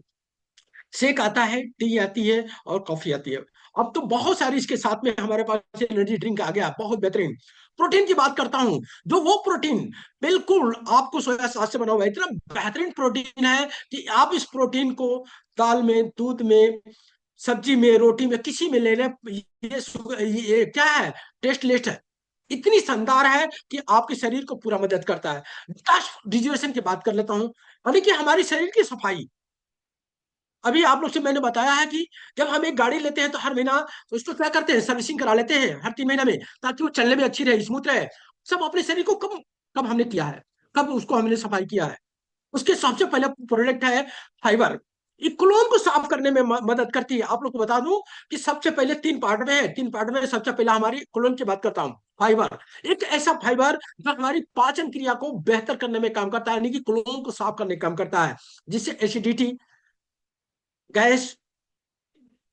शेक आता है, टी आती है और कॉफी आती है। अब तो बहुत सारी इसके साथ में हमारे पास एनर्जी ड्रिंक आ गया, बहुत बेहतरीन। प्रोटीन की बात करता हूं, जो वो प्रोटीन बिल्कुल आपको सोया सॉस से बना हुआ है, इतना बेहतरीन प्रोटीन है कि आप इस प्रोटीन को दाल में, दूध में, सब्जी में, रोटी में, किसी में ले लें, ये क्या है, टेस्ट लिस्ट है, इतनी शानदार है कि आपके शरीर को पूरा मदद करता है। डिजोरेशन की बात कर लेता हूँ, यानी कि हमारी शरीर की सफाई। अभी आप लोग से मैंने बताया है कि जब हम एक गाड़ी लेते हैं तो हर महीना तो उसको क्या करते हैं, सर्विसिंग करा लेते हैं हर 3 महीना में, ताकि वो चलने में अच्छी रहे, स्मूथ रहे। सब अपने शरीर को कब कब हमने किया है, कब उसको हमने सफाई किया है। उसके सबसे पहले प्रोडक्ट है फाइबर। ये क्लोन को साफ करने में मदद करती है। आप लोग को बता दूं कि सबसे पहले 3 पार्ट में है, 3 पार्ट में सबसे पहले हमारी क्लोन की बात करता हूँ। फाइबर, एक ऐसा फाइबर जो हमारी पाचन क्रिया को बेहतर करने में काम करता है, यानी कि क्लोन को साफ करने का काम करता है, जिससे एसिडिटी, गैस,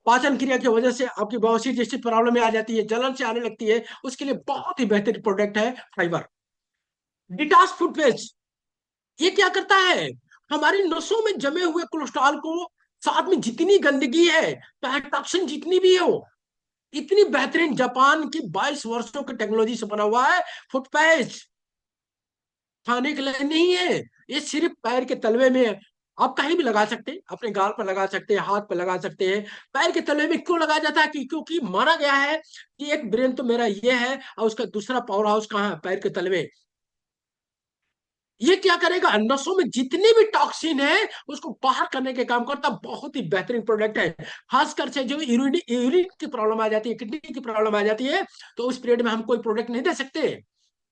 पाचन क्रिया की वजह से आपकी बवासीर जैसी प्रॉब्लम आ जाती है, जलन से आने लगती है, उसके लिए बहुत ही बेहतरीन प्रोडक्ट है फाइबर। डिटॉक्स फूड पेस्ट, ये क्या करता है, हमारी नसों में जमे हुए कोलेस्ट्रॉल को, साथ में जितनी गंदगी है, चाहे टॉक्सिन जितनी भी हो, इतनी बेहतरीन जापान की 22 वर्षों की टेक्नोलॉजी से बना हुआ है फुट पैच। खाने के लिए नहीं है, ये सिर्फ पैर के तलवे में आप कहीं भी लगा सकते हैं, अपने गाल पर लगा सकते हैं, हाथ पर लगा सकते हैं। पैर के तलवे में क्यों लगाया जाता है कि क्योंकि माना गया है कि एक ब्रेन तो मेरा ये है और उसका दूसरा पावर हाउस कहाँ है, पैर के तलवे। ये क्या करेगा, नसों में जितने भी टॉक्सिन है उसको बाहर करने के काम करता, बहुत ही बेहतरीन प्रोडक्ट है। खासकर से जो यूरिन यूरिन की प्रॉब्लम आ जाती है, किडनी की प्रॉब्लम आ जाती है, तो उस पीरियड में हम कोई प्रोडक्ट नहीं दे सकते।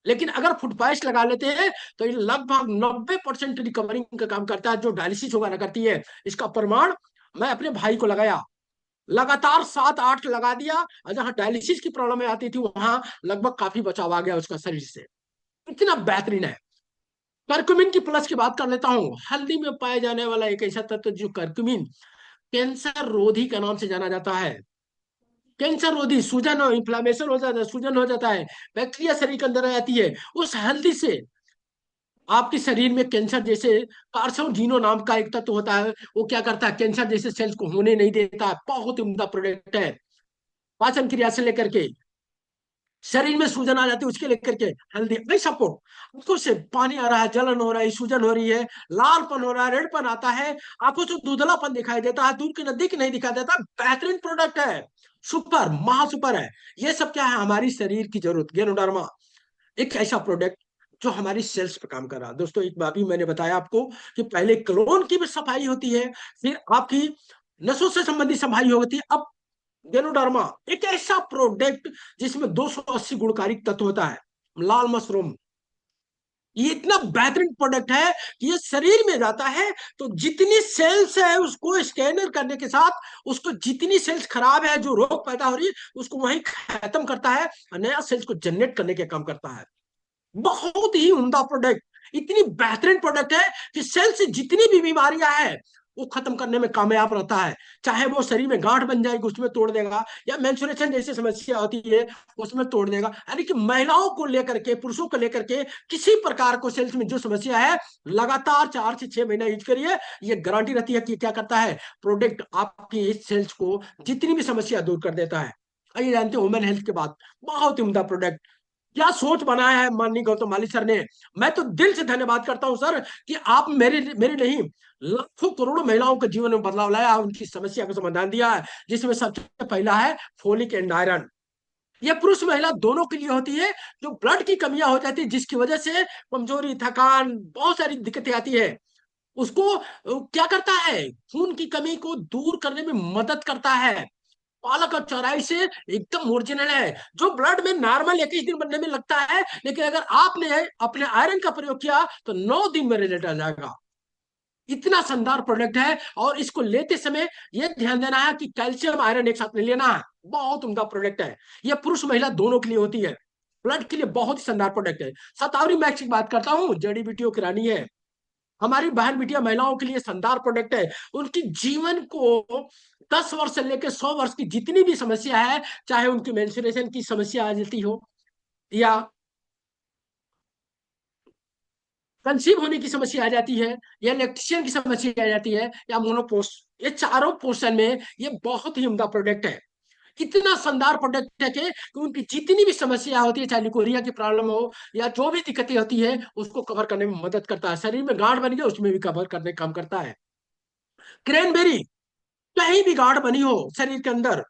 लेकिन अगर फुट पैच लगा लेते हैं तो ये लगभग 90% रिकवरिंग का काम करता है, जो डायलिसिस वगैरह करती है। इसका प्रमाण मैं अपने भाई को लगाया, लगातार 7-8 लगा दिया, और जहां डायलिसिस की प्रॉब्लम आती थी वहां लगभग काफी बचाव आ गया उसका शरीर से, इतना बेहतरीन है। कर्कुमिन की प्लस की बात कर लेता हूँ। हल्दी में पाया जाने वाला एक ऐसा तत्व जो कर्कुमिन, कैंसर रोधी का नाम से जाना जाता है। कैंसर रोधी, सूजन हो, इन्फ्लामेशन हो जाता है, सूजन हो जाता है, बैक्टीरिया शरीर के अंदर आ जाती है, उस हल्दी से आपके शरीर में कैंसर जैसे कार्सिनोजेनो नाम का एक तत्व होता है, वो क्या करता है, कैंसर जैसे सेल्स को होने नहीं देता है। बहुत ही उम्दा प्रोडक्ट है। पाचन क्रिया से लेकर के शरीर में सूजन आ जाती है उसके लेकर के हल्दी, भाई सपोर्ट, आंखों से पानी आ रहा है, जलन हो रहा है, सूजन हो रही है, लालपन हो रहा है, रेडपन आता है, आंखों से धुंधलापन दिखाई देता है, दूर के नजदीक नहीं दिखाई देता, बेहतरीन प्रोडक्ट है। सुपर महा सुपर है। ये सब क्या है, हमारी शरीर की जरूरत। गेनोडर्मा एक ऐसा प्रोडक्ट जो हमारी सेल्स पे काम कर रहा है। दोस्तों एक बार भी मैंने बताया आपको कि पहले क्लोन की भी सफाई होती है, फिर आपकी नसों से संबंधित सफाई होती है। अब गेनोडर्मा एक ऐसा प्रोडक्ट जिसमें 280 गुणकारी तत्व होता है। लाल मशरूम ये इतना बेहतरीन प्रोडक्ट है कि ये शरीर में जाता है तो जितनी सेल्स है उसको स्कैनर करने के साथ उसको जितनी सेल्स खराब है, जो रोग पैदा हो रही है, उसको वहीं खत्म करता है और नया सेल्स को जनरेट करने का काम करता है। बहुत ही उम्दा प्रोडक्ट, इतनी बेहतरीन प्रोडक्ट है कि सेल से जितनी भी बीमारियां हैं वो खत्म करने में कामयाब रहता है। चाहे वो शरीर में गांठ बन जाएगी उसमें तोड़ देगा, या मेंस्ट्रुएशन जैसी समस्या होती है उसमें तोड़ देगा। यानी कि महिलाओं को लेकर के, पुरुषों को लेकर के किसी प्रकार को सेल्स में जो समस्या है, लगातार 4 से 6 महीना यूज करिए, ये गारंटी रहती है कि क्या करता है प्रोडक्ट, आपकी इस सेल्स को जितनी भी समस्या दूर कर देता है। आइए जानते हैं वुमेन हेल्थ के बाद बहुत ही उम्दा प्रोडक्ट क्या सोच बनाया है माननीय गौतम माली सर ने। मैं तो दिल से धन्यवाद करता हूं सर कि आप मेरे मेरे नहीं, लाखों करोड़ों महिलाओं के जीवन में बदलाव लाया, उनकी समस्या का समाधान दिया है। जिसमें सबसे पहला है फोलिक एंड आयरन। यह पुरुष महिला दोनों के लिए होती है। जो ब्लड की कमियां हो जाती है जिसकी वजह से कमजोरी, थकान, बहुत सारी दिक्कतें आती है, उसको क्या करता है, खून की कमी को दूर करने में मदद करता है। पालक और चौराई से एकदम ओरिजिनल है। जो ब्लड में नॉर्मल 21 दिन बनने में लगता है, लेकिन अगर आपने अपने आयरन का प्रयोग किया तो 9 दिन में रिजल्ट आ जाएगा। इतना शानदार प्रोडक्ट है। और इसको लेते समय यह ध्यान देना है कि कैल्शियम आयरन एक साथ नहीं लेना है। बहुत उम्दा प्रोडक्ट है। यह पुरुष महिला दोनों के लिए होती है। ब्लड के लिए बहुत ही शानदार प्रोडक्ट है। सतावरी मैक्स की बात करता हूँ, जड़ी बूटियों की रानी है। हमारी बहन बिटिया महिलाओं के लिए शानदार प्रोडक्ट है। उनकी जीवन को 10 वर्ष से लेकर 100 वर्ष की जितनी भी समस्या है, चाहे उनकी मेंस्ट्रुएशन की समस्या आ जाती हो, या कंसीव होने की समस्या आ जाती है, या इलेक्ट्रिशियन की समस्या आ जाती है, या मोनोपोस, ये चारों पोर्शन में ये बहुत ही उम्दा प्रोडक्ट है। इतना शानदार प्रोडक्ट है कि उनकी जितनी भी समस्या होती है, चाहे लिकोरिया की प्रॉब्लम हो या जो भी दिक्कतें होती है, उसको कवर करने में मदद करता है। शरीर में गांठ बन गया उसमें भी कवर करने का काम करता है। क्रैनबेरी, कहीं भी गांठ बनी हो शरीर के अंदर,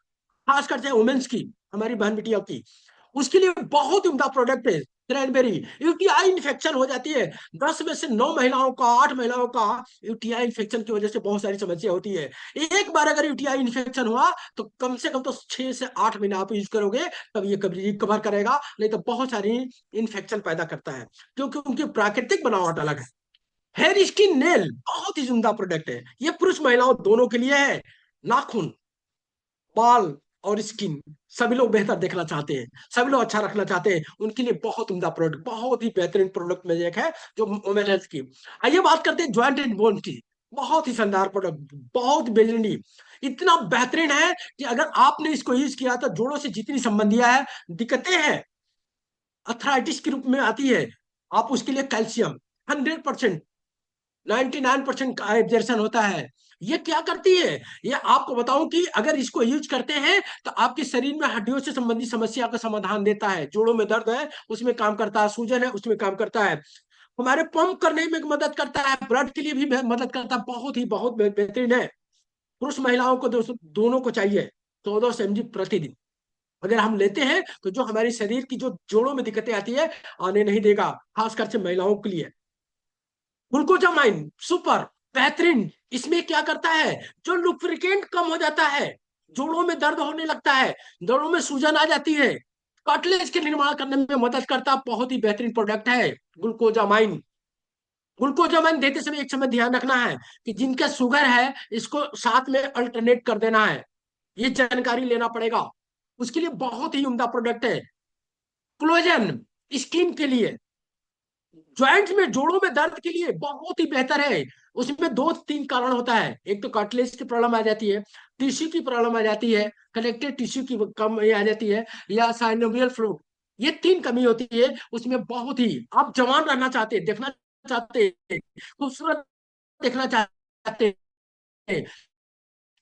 खासकर चाहे वुमेन्स की, हमारी बहन बिटिया की, उसके लिए बहुत उम्दा प्रोडक्ट है क्रैनबेरी। यूटीआई इन्फेक्शन हो जाती है, 10 में से 9 महिलाओं का, 8 महिलाओं का यूटीआई इन्फेक्शन की वजह से बहुत सारी समस्या होती है। एक बार अगर यूटीआई इन्फेक्शन हुआ तो कम से कम तो 6 से 8 महीना आप यूज करोगे, तब ये कभी रिकवर करेगा, नहीं तो बहुत सारी इन्फेक्शन पैदा करता है, क्योंकि उनकी प्राकृतिक बनावट अलग है। हेयर स्किन नेल बहुत ही उम्दा प्रोडक्ट है। ये पुरुष महिलाओं दोनों के लिए है। नाखून, बाल और स्किन, सभी लोग बेहतर देखना चाहते हैं, सभी लोग अच्छा रखना चाहते हैं, उनके लिए बहुत उम्दा प्रोडक्ट, बहुत ही बेहतरीन प्रोडक्ट में से एक है जो वुमेन हेल्थ की। आइए बात करते हैं ज्वाइंट एंड बोन की। बहुत ही शानदार प्रोडक्ट, बहुत बेहतरीन, इतना बेहतरीन है कि अगर आपने इसको यूज किया तो जोड़ों से जितनी संबंधियां है, दिक्कतें हैं, अर्थराइटिस के रूप में आती है, आप उसके लिए कैल्शियम 100%, 99% का एब्जॉर्प्शन होता है। ये क्या करती है, ये आपको बताऊं कि अगर इसको यूज करते हैं तो आपके शरीर में हड्डियों से संबंधित समस्या का समाधान देता है। जोड़ों में दर्द है उसमें काम करता है, सूजन है उसमें काम करता है, हमारे पंप करने में मदद करता है, ब्लड के लिए भी मदद करता है। बहुत ही बहुत बेहतरीन है। पुरुष महिलाओं को दोनों को चाहिए 1400 mg प्रतिदिन। अगर हम लेते हैं तो जो हमारे शरीर की जो जोड़ों में दिक्कतें आती है आने नहीं देगा, खासकर से महिलाओं के लिए। ग्लूकोजामाइन सुपर बेहतरीन। इसमें क्या करता है, जो लुब्रिकेंट कम हो जाता है, जोड़ों में दर्द होने लगता है, जोड़ों में सूजन आ जाती है, कार्टिलेज के निर्माण करने में मदद करता है। बहुत ही बेहतरीन प्रोडक्ट है ग्लूकोजामाइन। ग्लूकोजामाइन देते समय एक समय ध्यान रखना है कि जिनका शुगर है इसको साथ में अल्टरनेट कर देना है, ये जानकारी लेना पड़ेगा। उसके लिए बहुत ही उम्दा प्रोडक्ट है कोलेजन, स्किन के लिए, ज्वाइंट्स में, जोड़ों में दर्द के लिए बहुत ही बेहतर है। उसमें 2-3 कारण होता है, एक तो कार्टिलेज की प्रॉब्लम आ जाती है, टिश्यू की प्रॉब्लम आ जाती है, कनेक्टिव टिश्यू की कम आ जाती है, या साइनोवियल फ्लूइड, ये 3 कमी होती है उसमें। बहुत ही आप जवान रहना चाहते हैं, देखना चाहते हैं, खूबसूरत देखना चाहते हैं,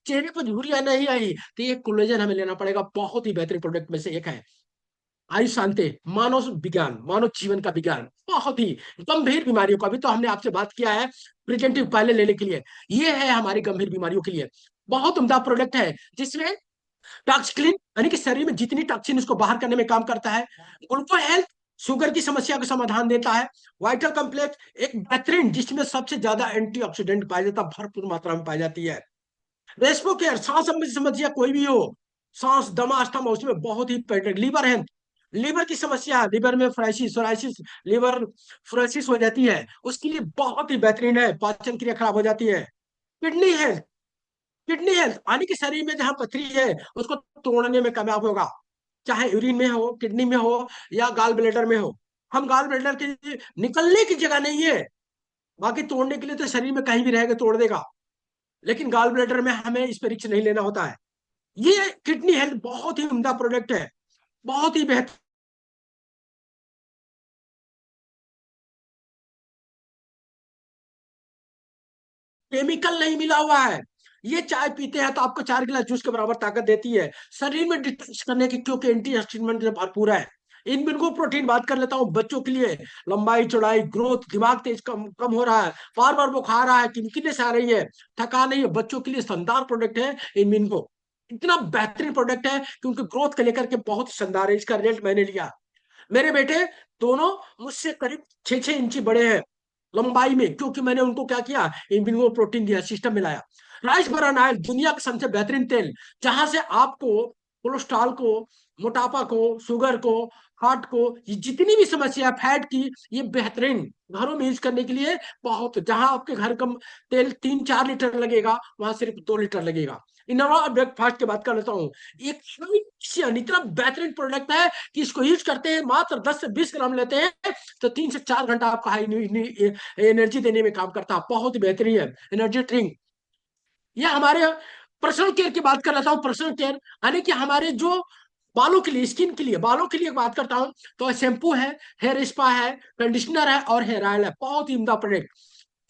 चेहरे पर झुर्रियां नहीं आई, तो ये कोलेजन हमें लेना पड़ेगा। बहुत ही बेहतरीन प्रोडक्ट में से एक है। आयुष शांति, मानव विज्ञान, मानव जीवन का विज्ञान, बहुत ही गंभीर बीमारियों का, अभी तो हमने आपसे बात किया है प्रिवेंटिव पहले लेने के लिए, ये है हमारी गंभीर बीमारियों के लिए बहुत उम्दा प्रोडक्ट है। जिसमें टॉक्सिक्लिन यानी कि शरीर में जितनी टॉक्सिन उसको बाहर करने में काम करता है। ग्लूको हेल्थ शुगर की समस्या का समाधान देता है। वाइटल कॉम्प्लेक्स एक बेहतरीन जिसमें सबसे ज्यादा एंटीऑक्सीडेंट पाया जाता है, भरपूर मात्रा में पाई जाती है। रेस्पो केयर सांस संबंधी समस्या कोई भी हो, सांस दमा अस्थमा, उसमें बहुत ही perfect। लीवर हेल्थ लीवर की समस्या, लीवर में फ्राइसिस सोराइसिस, लीवर फ्राइसिस हो जाती है, उसके लिए बहुत ही बेहतरीन है, पाचन क्रिया खराब हो जाती है। किडनी हेल्थ किडनी हेल्थ यानी कि शरीर में जहां पथरी है उसको तोड़ने में कामयाब होगा, चाहे यूरिन में हो, किडनी में हो, या गाल ब्लेडर में हो। हम गाल ब्लेडर के निकलने की जगह नहीं है, बाकी तोड़ने के लिए तो शरीर में कहीं भी रहेगा तोड़ देगा, लेकिन गाल ब्लेडर में हमें इस पर रिस्क नहीं लेना होता है। ये किडनी हेल्थ बहुत ही उम्दा प्रोडक्ट है, बहुत ही बेहतर। केमिकल नहीं मिला हुआ है। ये चाय पीते हैं तो आपको 4 गिलास जूस के बराबर ताकत देती है, शरीर में डिटॉक्स करने की, क्योंकि एंटीऑक्सीडेंट से भरपूर है। इन बिनको प्रोटीन बात कर लेता हूँ बच्चों के लिए, लंबाई चौड़ाई ग्रोथ, दिमाग तेज कम कम हो रहा है, बार बार बुखार आ रहा है, किनकिनेस आ रही है, थका नहीं है, बच्चों के लिए शानदार प्रोडक्ट है इन बिनको। इतना बेहतरीन प्रोडक्ट है क्योंकि ग्रोथ को लेकर के बहुत शानदार है, इसका रिजल्ट मैंने लिया। मेरे बेटे दोनों मुझसे करीब 6-6 इंची बड़े हैं लंबाई में, क्योंकि मैंने उनको क्या किया, इनको प्रोटीन दिया, सिस्टम मिलाया। राइस ब्रान ऑयल दुनिया का सबसे बेहतरीन तेल, जहां से आपको कोलेस्ट्रॉल को, मोटापा को, शुगर को, हार्ट को, ये जितनी भी समस्या है फैट की, ये बेहतरीन घरों में यूज करने के लिए बहुत। जहां आपके घर का तेल 3-4 लीटर लगेगा, वहां सिर्फ 2 लीटर लगेगा। इनोवा ब्रेकफास्ट की बात कर लेता हूँ। एक इतना बेहतरीन प्रोडक्ट है कि इसको यूज करते हैं, मात्र 10 से 20 ग्राम लेते हैं तो 3 से 4 घंटा आपको हाई एनर्जी देने में काम करता है, बहुत ही बेहतरीन है एनर्जी ड्रिंक। ये हमारे पर्सनल केयर की बात कर लेता हूँ। पर्सनल केयर यानी कि हमारे जो बालों के लिए, स्किन के लिए, बालों के लिए बात करता हूँ तो शैम्पू है, हेयर स्पा है, कंडीशनर है और हेयर ऑयल है, बहुत ही उम्दा प्रोडक्ट।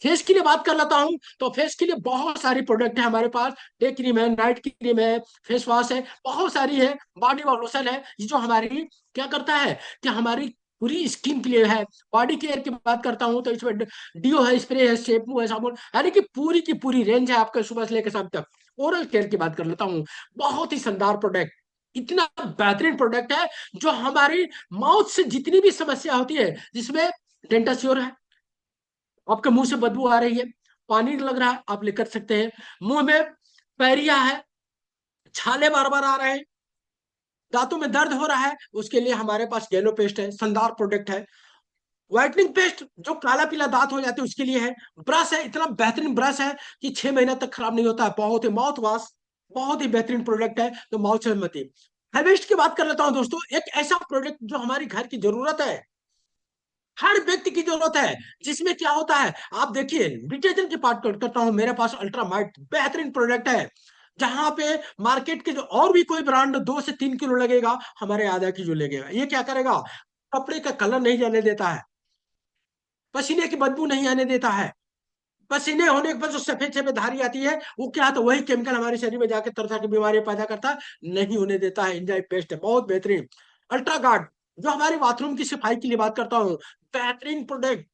फेस के लिए बात कर लेता हूँ तो फेस के लिए बहुत सारी प्रोडक्ट है हमारे पास। डे क्रीम है, नाइट क्रीम है, फेस वॉश है, बहुत सारी है, बॉडी लोशन है, ये जो हमारी क्या करता है कि हमारी पूरी स्किन के लिए है। बॉडी केयर की बात करता हूँ तो इसमें डियो है, स्प्रे है, शैम्पू है, साबुन, यानी कि पूरी की पूरी रेंज है आपके सुबह से लेकर शाम तक। ओरल केयर की बात कर लेता हूँ, बहुत ही शानदार प्रोडक्ट, इतना बेहतरीन प्रोडक्ट है जो हमारी माउथ से जितनी भी समस्या होती है, जिसमें डेंटास्योर है, आपके मुंह से बदबू आ रही है, पानी लग रहा है, आप लेकर सकते हैं। मुंह में पैरिया है, छाले बार बार आ रहे हैं, दांतों में दर्द हो रहा है, उसके लिए हमारे पास येलो पेस्ट है, शानदार प्रोडक्ट है। व्हाइटनिंग पेस्ट जो काला पीला दांत हो जाते हैं उसके लिए है। ब्रश है, इतना बेहतरीन ब्रश है कि 6 महीना तक खराब नहीं होता है, बहुत ही माउथ वॉश, बहुत ही बेहतरीन प्रोडक्ट है, तो माउथ से मत। हार्वेस्ट की बात कर लेता हूं दोस्तों, एक ऐसा प्रोडक्ट जो हमारी घर की जरूरत है, हर व्यक्ति की जरूरत है, जिसमें क्या होता है आप देखिए। डिटर्जेंट की बात करता हूं, मेरे पास अल्ट्रामाइट बेहतरीन प्रोडक्ट है, जहां पे मार्केट के जो और भी कोई ब्रांड 2 से 3 किलो लगेगा, हमारे आधा किलो लगेगा। ये क्या करेगा, कपड़े का कलर नहीं जाने देता है, पसीने की बदबू नहीं आने देता है, पसीने होने के बाद जो सफेद सफेद धारी आती है वो क्या, तो वही केमिकल हमारे शरीर में जाकर तरह तरह की बीमारियां पैदा करता है, नहीं होने देता है। एंजाइम पेस्ट है, बहुत बेहतरीन। अल्ट्रा गार्ड जो हमारे बाथरूम की सफाई के लिए बात करता हूँ, बेहतरीन प्रोडक्ट,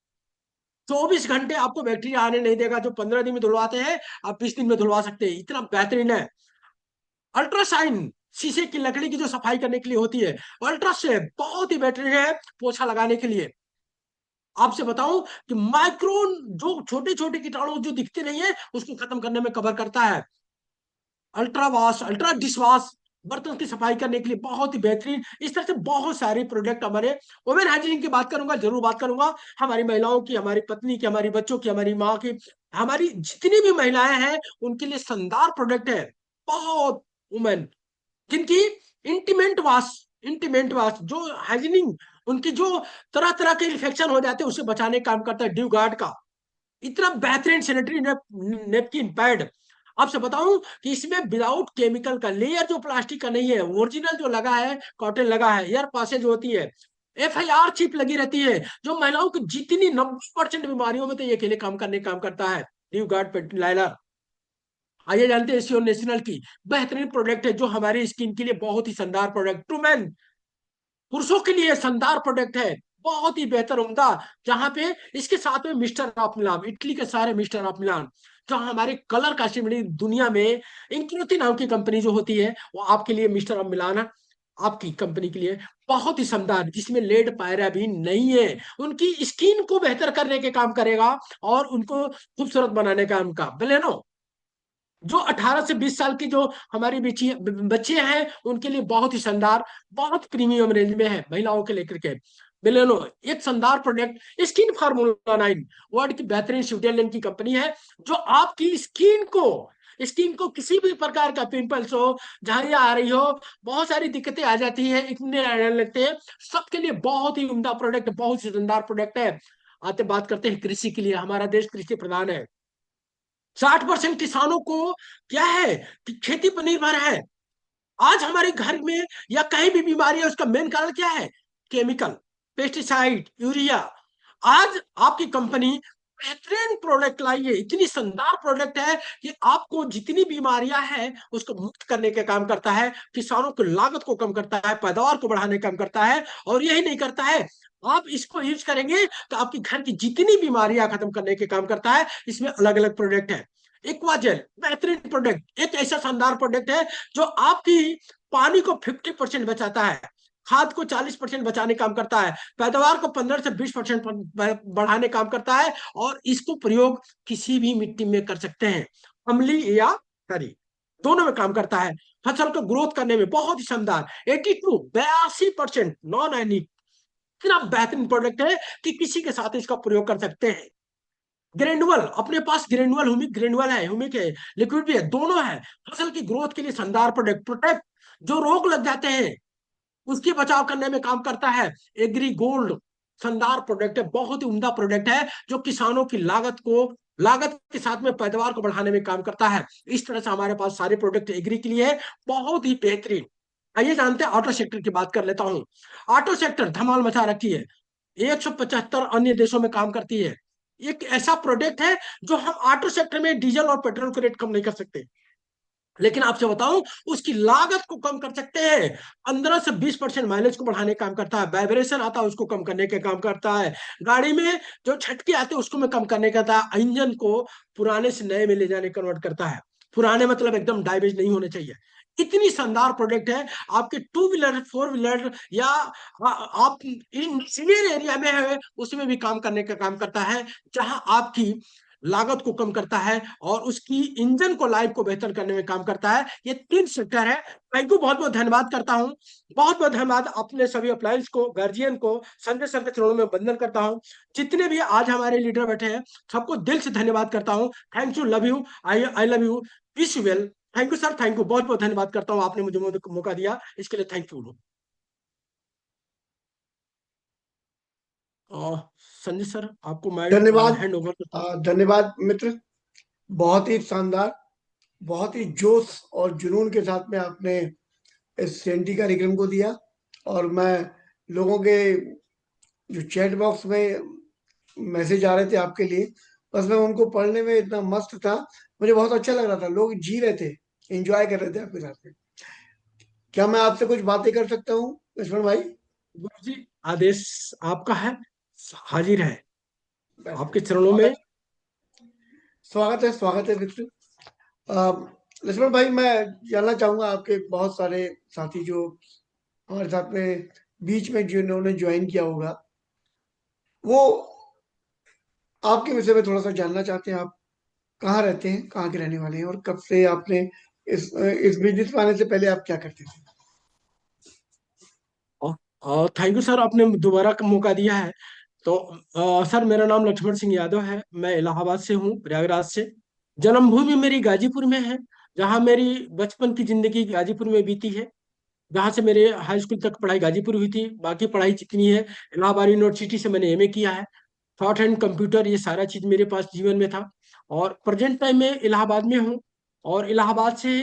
24 घंटे आपको बैक्टीरिया आने नहीं देगा। जो 15 दिन में धुलवाते हैं, आप 20 दिन में धुलवा सकते हैं, इतना बेहतरीन है। अल्ट्रासाइन शीशे की लकड़ी की जो सफाई करने के लिए होती है, अल्ट्रासेप बहुत ही बेहतरीन है पोछा लगाने के लिए। आपसे बताऊं कि माइक्रोन जो छोटे छोटे कीटाणु जो दिखते नहीं है उसको खत्म करने में कवर करता है। Ultra wash, ultra dish wash बर्तन की सफाई करने के लिए बहुत ही बेहतरीन। इस तरह से बहुत सारे प्रोडक्ट हमारे। वुमेन हाइजीन की बात करूंगा, जरूर बात करूंगा, हमारी महिलाओं की, हमारी पत्नी की, हमारी बच्चों की, हमारी माँ की, हमारी जितनी भी महिलाएं हैं उनके लिए शानदार प्रोडक्ट है बहुत। वुमेन जिनकी इंटीमेंट वॉश जो हाइजीनिंग, उनकी जो तरह तरह के इन्फेक्शन हो जाते हैं उसे बचाने का काम करता है ड्यू गार्ड का, इतना बेहतरीन सैनिटरी नेपकिन पैड। आपसे बताऊं कि इसमें विदाउट केमिकल का लेयर जो प्लास्टिक का नहीं है, ओरिजिनल जो लगा है, कॉटन लगा है, एयर पासेज होती है, FIR चिप लगी रहती है, जो महिलाओं की जितनी 90% बीमारियों में तो ये अकेले काम करता है। ड्यू गार्ड पेट लाइनर, आइए जानते हैं एशियो नेशनल की बेहतरीन प्रोडक्ट है जो हमारी स्किन के लिए बहुत ही शानदार प्रोडक्ट। टू मैन पुरुषों के लिए शानदार प्रोडक्ट है, बहुत ही बेहतर उम्दा, जहां पे इसके साथ में मिस्टर ऑफ मिलान, इटली के सारे मिस्टर ऑफ मिलान, जहाँ हमारे कलर कॉस्मेटिक दुनिया में इंक्लूति नाम की कंपनी जो होती है, वो आपके लिए मिस्टर अब मिलाना आपकी कंपनी के लिए बहुत ही शानदार, जिसमें लेड पायरा भी नहीं है, उनकी स्किन को बेहतर करने के काम करेगा और उनको खूबसूरत बनाने का काम का बेलेनो, जो 18 से 20 साल की जो हमारी बच्ची बच्चे हैं उनके लिए बहुत ही शानदार, बहुत प्रीमियम रेंज में है महिलाओं के लेकर के बेलेनो। एक शानदार प्रोडक्ट स्किन फार्मूला 9, वर्ल्ड की बेहतरीन स्विट्जरलैंड की कंपनी है, जो आपकी स्किन को किसी भी प्रकार का पिंपल्स हो, झाइयां आ रही हो, बहुत सारी दिक्कतें आ जाती है, इतने आने लगते हैं, सबके लिए बहुत ही उम्दा प्रोडक्ट, बहुत ही शानदार प्रोडक्ट है। आते बात करते हैं कृषि के लिए, हमारा देश कृषि प्रधान है। 60% किसानों को क्या है कि खेती पर निर्भर है। आज हमारे घर में या कहीं भी बीमारी है, उसका मेन कारण क्या है? Chemical, pesticide, urea. आज आपकी कंपनी बेहतरीन प्रोडक्ट लाई है, इतनी शानदार प्रोडक्ट है कि आपको जितनी बीमारियां हैं उसको मुक्त करने का काम करता है, किसानों की लागत को कम करता है, पैदावार को बढ़ाने का काम करता है। और यही नहीं करता है, आप इसको यूज करेंगे तो आपकी घर की जितनी बीमारियां खत्म करने के काम करता है। इसमें अलग अलग प्रोडक्ट है। एक्वाजेल बेहतरीन प्रोडक्ट, एक ऐसा शानदार प्रोडक्ट है जो आपकी पानी को 50% बचाता है, खाद को 40% बचाने का काम करता है, पैदावार को 15 से 20% बढ़ाने का काम करता है। और इसको प्रयोग किसी भी मिट्टी में कर सकते हैं, अम्ली या हरी, दोनों में काम करता है। फसल को ग्रोथ करने में बहुत ही शानदार, 82% नॉन आयनिक, इतना बेहतरीन प्रोडक्ट है कि किसी के साथ इसका प्रयोग कर सकते हैं। ग्रेनुअल, अपने पास ग्रेनुअल ह्यूमिक, ग्रेनुअल है ह्यूमिक है, लिक्विड भी है, दोनों है। फसल की ग्रोथ के लिए शानदार प्रोडक्ट, प्रोटेक्ट, जो रोग लग जाते हैं उसकी बचाव करने में काम करता है। एग्री गोल्ड शानदार प्रोडक्ट है, बहुत ही उम्दा प्रोडक्ट है, जो किसानों की लागत के साथ में पैदावार को बढ़ाने में काम करता है। इस तरह से हमारे पास सारे प्रोडक्ट एग्री के लिए है, बहुत ही बेहतरीन। आइए जानते हैं ऑटो सेक्टर की बात कर लेता हूँ। ऑटो सेक्टर धमाल मचा रखी है, 175 अन्य देशों में काम करती है। एक ऐसा प्रोडक्ट है जो हम ऑटो सेक्टर में डीजल और पेट्रोल का रेट कम नहीं कर सकते, लेकिन आपसे बताऊं उसकी लागत को कम कर सकते हैं। 15 से 20% माइलेज को बढ़ाने का काम करता है, वाइब्रेशन आता है उसको कम करने का काम करता है, गाड़ी में जो छटके आते हैं उसको में कम करने का था, इंजन को पुराने से नए में ले जाने कन्वर्ट करता है। पुराने मतलब एकदम डैमेज नहीं होने चाहिए। इतनी शानदार प्रोडक्ट है, आपके टू व्हीलर, फोर व्हीलर या आप इन सीनियर एरिया में है उसमें भी काम करने का काम करता है, जहां आपकी लागत को कम करता है और उसकी इंजन को लाइफ को बेहतर करने में काम करता है। ये 3 सेक्टर है। मैं को बहुत बहुत धन्यवाद करता हूँ, बहुत बहुत धन्यवाद अपने सभी अप्लायंस को, गार्जियन को, संजय सर के चरणों में वंदन करता हूँ। जितने भी आज हमारे लीडर बैठे हैं सबको दिल से धन्यवाद करता हूँ। Thank you, love you, I love you, wish you well. Thank you sir, thank you, बहुत बहुत धन्यवाद करता हूँ, आपने मुझे मौका दिया इसके लिए थैंक यू। संजय सर आपको मैं धन्यवाद। हैंड ओवर करता हूँ। धन्यवाद मित्र, बहुत ही शानदार, बहुत ही जोश और जुनून के साथ में आपने इस सेंटी कार्यक्रम को दिया। और मैं लोगों के जो चैट बॉक्स में मैसेज आ रहे थे आपके लिए, बस मैं उनको पढ़ने में इतना मस्त था, मुझे बहुत अच्छा लग रहा था, लोग जी रहे थे, एंजॉय कर रहे थे आपके साथ में। क्या मैं आपसे कुछ बातें कर सकता हूँ लक्ष्मण भाई? गुरु जी, आदेश आपका है, हाजिर है आपके चरणों में। स्वागत, स्वागत है, स्वागत है मित्र। लक्ष्मण भाई, मैं जानना चाहूंगा, आपके बहुत सारे साथी जो हमारे साथ में बीच में जिन्होंने ज्वाइन किया होगा, वो आपके विषय में थोड़ा सा जानना चाहते हैं। आप कहाँ रहते हैं, कहाँ के रहने वाले हैं, और कब से आपने इस बिजनेस में आने से पहले आप क्या करते थे? थैंक यू सर, आपने दोबारा का मौका दिया है। तो सर मेरा नाम लक्ष्मण सिंह यादव है, मैं इलाहाबाद से हूँ, प्रयागराज से। जन्मभूमि मेरी गाजीपुर में है, जहाँ मेरी बचपन की जिंदगी गाजीपुर में बीती है, जहाँ से मेरे हाई स्कूल तक पढ़ाई गाजीपुर हुई थी। बाकी पढ़ाई जितनी है इलाहाबाद यूनिवर्सिटी से मैंने एमए किया है। थॉट एंड कंप्यूटर ये सारा चीज मेरे पास जीवन में था, और प्रेजेंट टाइम में इलाहाबाद में हूँ। और इलाहाबाद से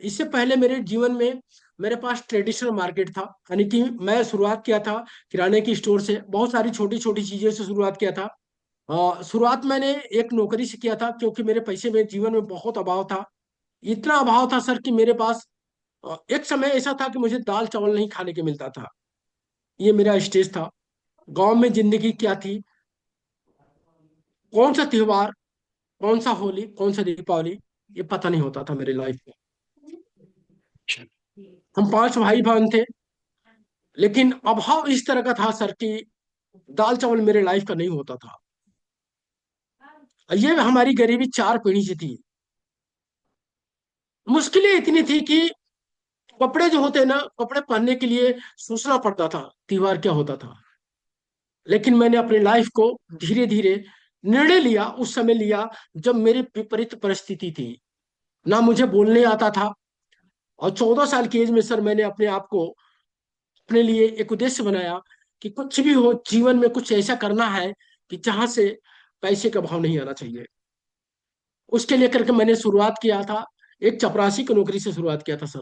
इससे पहले मेरे जीवन में मेरे पास ट्रेडिशनल मार्केट था, यानी कि मैं शुरुआत किया था किराने की स्टोर से, बहुत सारी छोटी छोटी चीजों से शुरुआत किया था। शुरुआत मैंने एक नौकरी से किया था, क्योंकि मेरे पैसे में जीवन में बहुत अभाव था। इतना अभाव था सर कि मेरे पास एक समय ऐसा था कि मुझे दाल चावल नहीं खाने के मिलता था। ये मेरा स्टेज था। गांव में जिंदगी क्या थी, कौन सा त्योहार कौन सा होली कौन सा दीपावली ये पता नहीं होता था मेरी लाइफ में। हम पांच भाई बहन थे, लेकिन अभाव इस तरह का था सर कि दाल चावल मेरे लाइफ का नहीं होता था। ये हमारी गरीबी चार पीढ़ी से थी। मुश्किलें इतनी थी कि कपड़े जो होते हैं ना, कपड़े पहनने के लिए सोचना पड़ता था त्योहार क्या होता था। लेकिन मैंने अपनी लाइफ को धीरे धीरे निर्णय लिया, उस समय लिया जब मेरी विपरीत परिस्थिति थी। ना मुझे बोलने आता था, और 14 साल की एज में सर मैंने अपने आप को, अपने लिए एक उद्देश्य बनाया कि कुछ भी हो जीवन में कुछ ऐसा करना है कि जहां से पैसे का भाव नहीं आना चाहिए। उसके लेकर के मैंने शुरुआत किया था, एक चपरासी की नौकरी से शुरुआत किया था सर।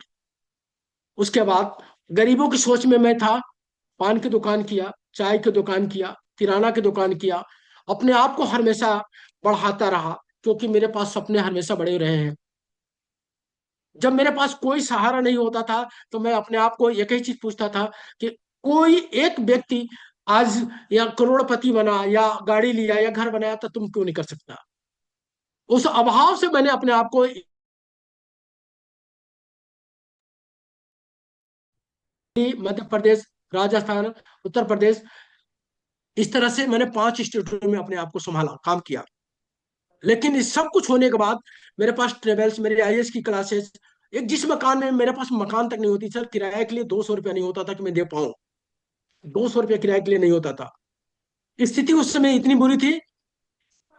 उसके बाद गरीबों की सोच में मैं था, पान की दुकान किया, चाय की दुकान किया, किराना की दुकान किया। अपने आप को हमेशा बढ़ाता रहा, क्योंकि मेरे पास सपने हमेशा बड़े रहे हैं। जब मेरे पास कोई सहारा नहीं होता था, तो मैं अपने आप को एक ही चीज पूछता था कि कोई एक व्यक्ति आज या करोड़पति बना या गाड़ी लिया या घर बनाया, तो तुम क्यों नहीं कर सकता। उस अभाव से मैंने अपने आप को मध्य प्रदेश, राजस्थान, उत्तर प्रदेश, इस तरह से मैंने 5 स्टेटों में अपने आप को संभाला, काम किया। लेकिन इस सब कुछ होने के बाद मेरे पास ट्रेवल्स, मेरे आईएएस की क्लासेस, एक जिस मकान में मेरे पास मकान तक नहीं होती सर, किराए के लिए 200 रुपया नहीं होता था कि मैं दे पाऊं। 200 रुपया किराए के लिए नहीं होता था। स्थिति उस समय इतनी बुरी थी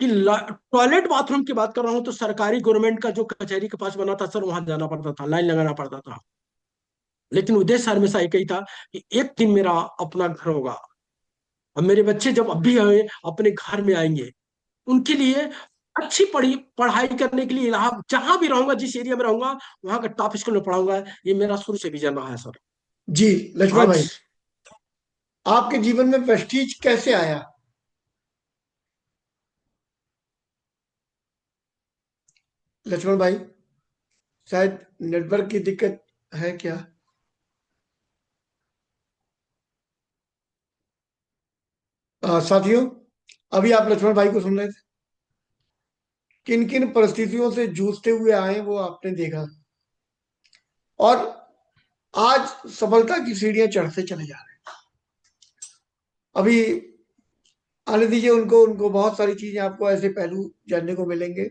कि टॉयलेट बाथरूम की बात कर रहा हूँ तो सरकारी गवर्नमेंट का जो कचहरी के पास बना था सर, वहां जाना पड़ता था, लाइन लगाना पड़ता था। लेकिन उद्देश्य हमेशा एक ही था कि एक दिन मेरा अपना घर होगा, और मेरे बच्चे जब अब भी आए अपने घर में आएंगे, उनके लिए अच्छी पढ़ाई करने के लिए इलाहाबाद जहां भी रहूंगा, जिस एरिया में रहूंगा, वहां का टॉप स्कूल में पढ़ाऊंगा। ये मेरा शुरू से विजन रहा है सर। जी लक्ष्मण आज भाई, आपके जीवन में प्रेस्टीज कैसे आया? लक्ष्मण भाई, शायद नेटवर्क की दिक्कत है क्या? साथियों, अभी आप लक्ष्मण भाई को सुन रहे थे। किन किन परिस्थितियों से जूझते हुए आए वो आपने देखा, और आज सफलता की सीढ़ियां चढ़ते चले जा रहे हैं। अभी आने दीजिए उनको, उनको बहुत सारी चीजें, आपको ऐसे पहलू जानने को मिलेंगे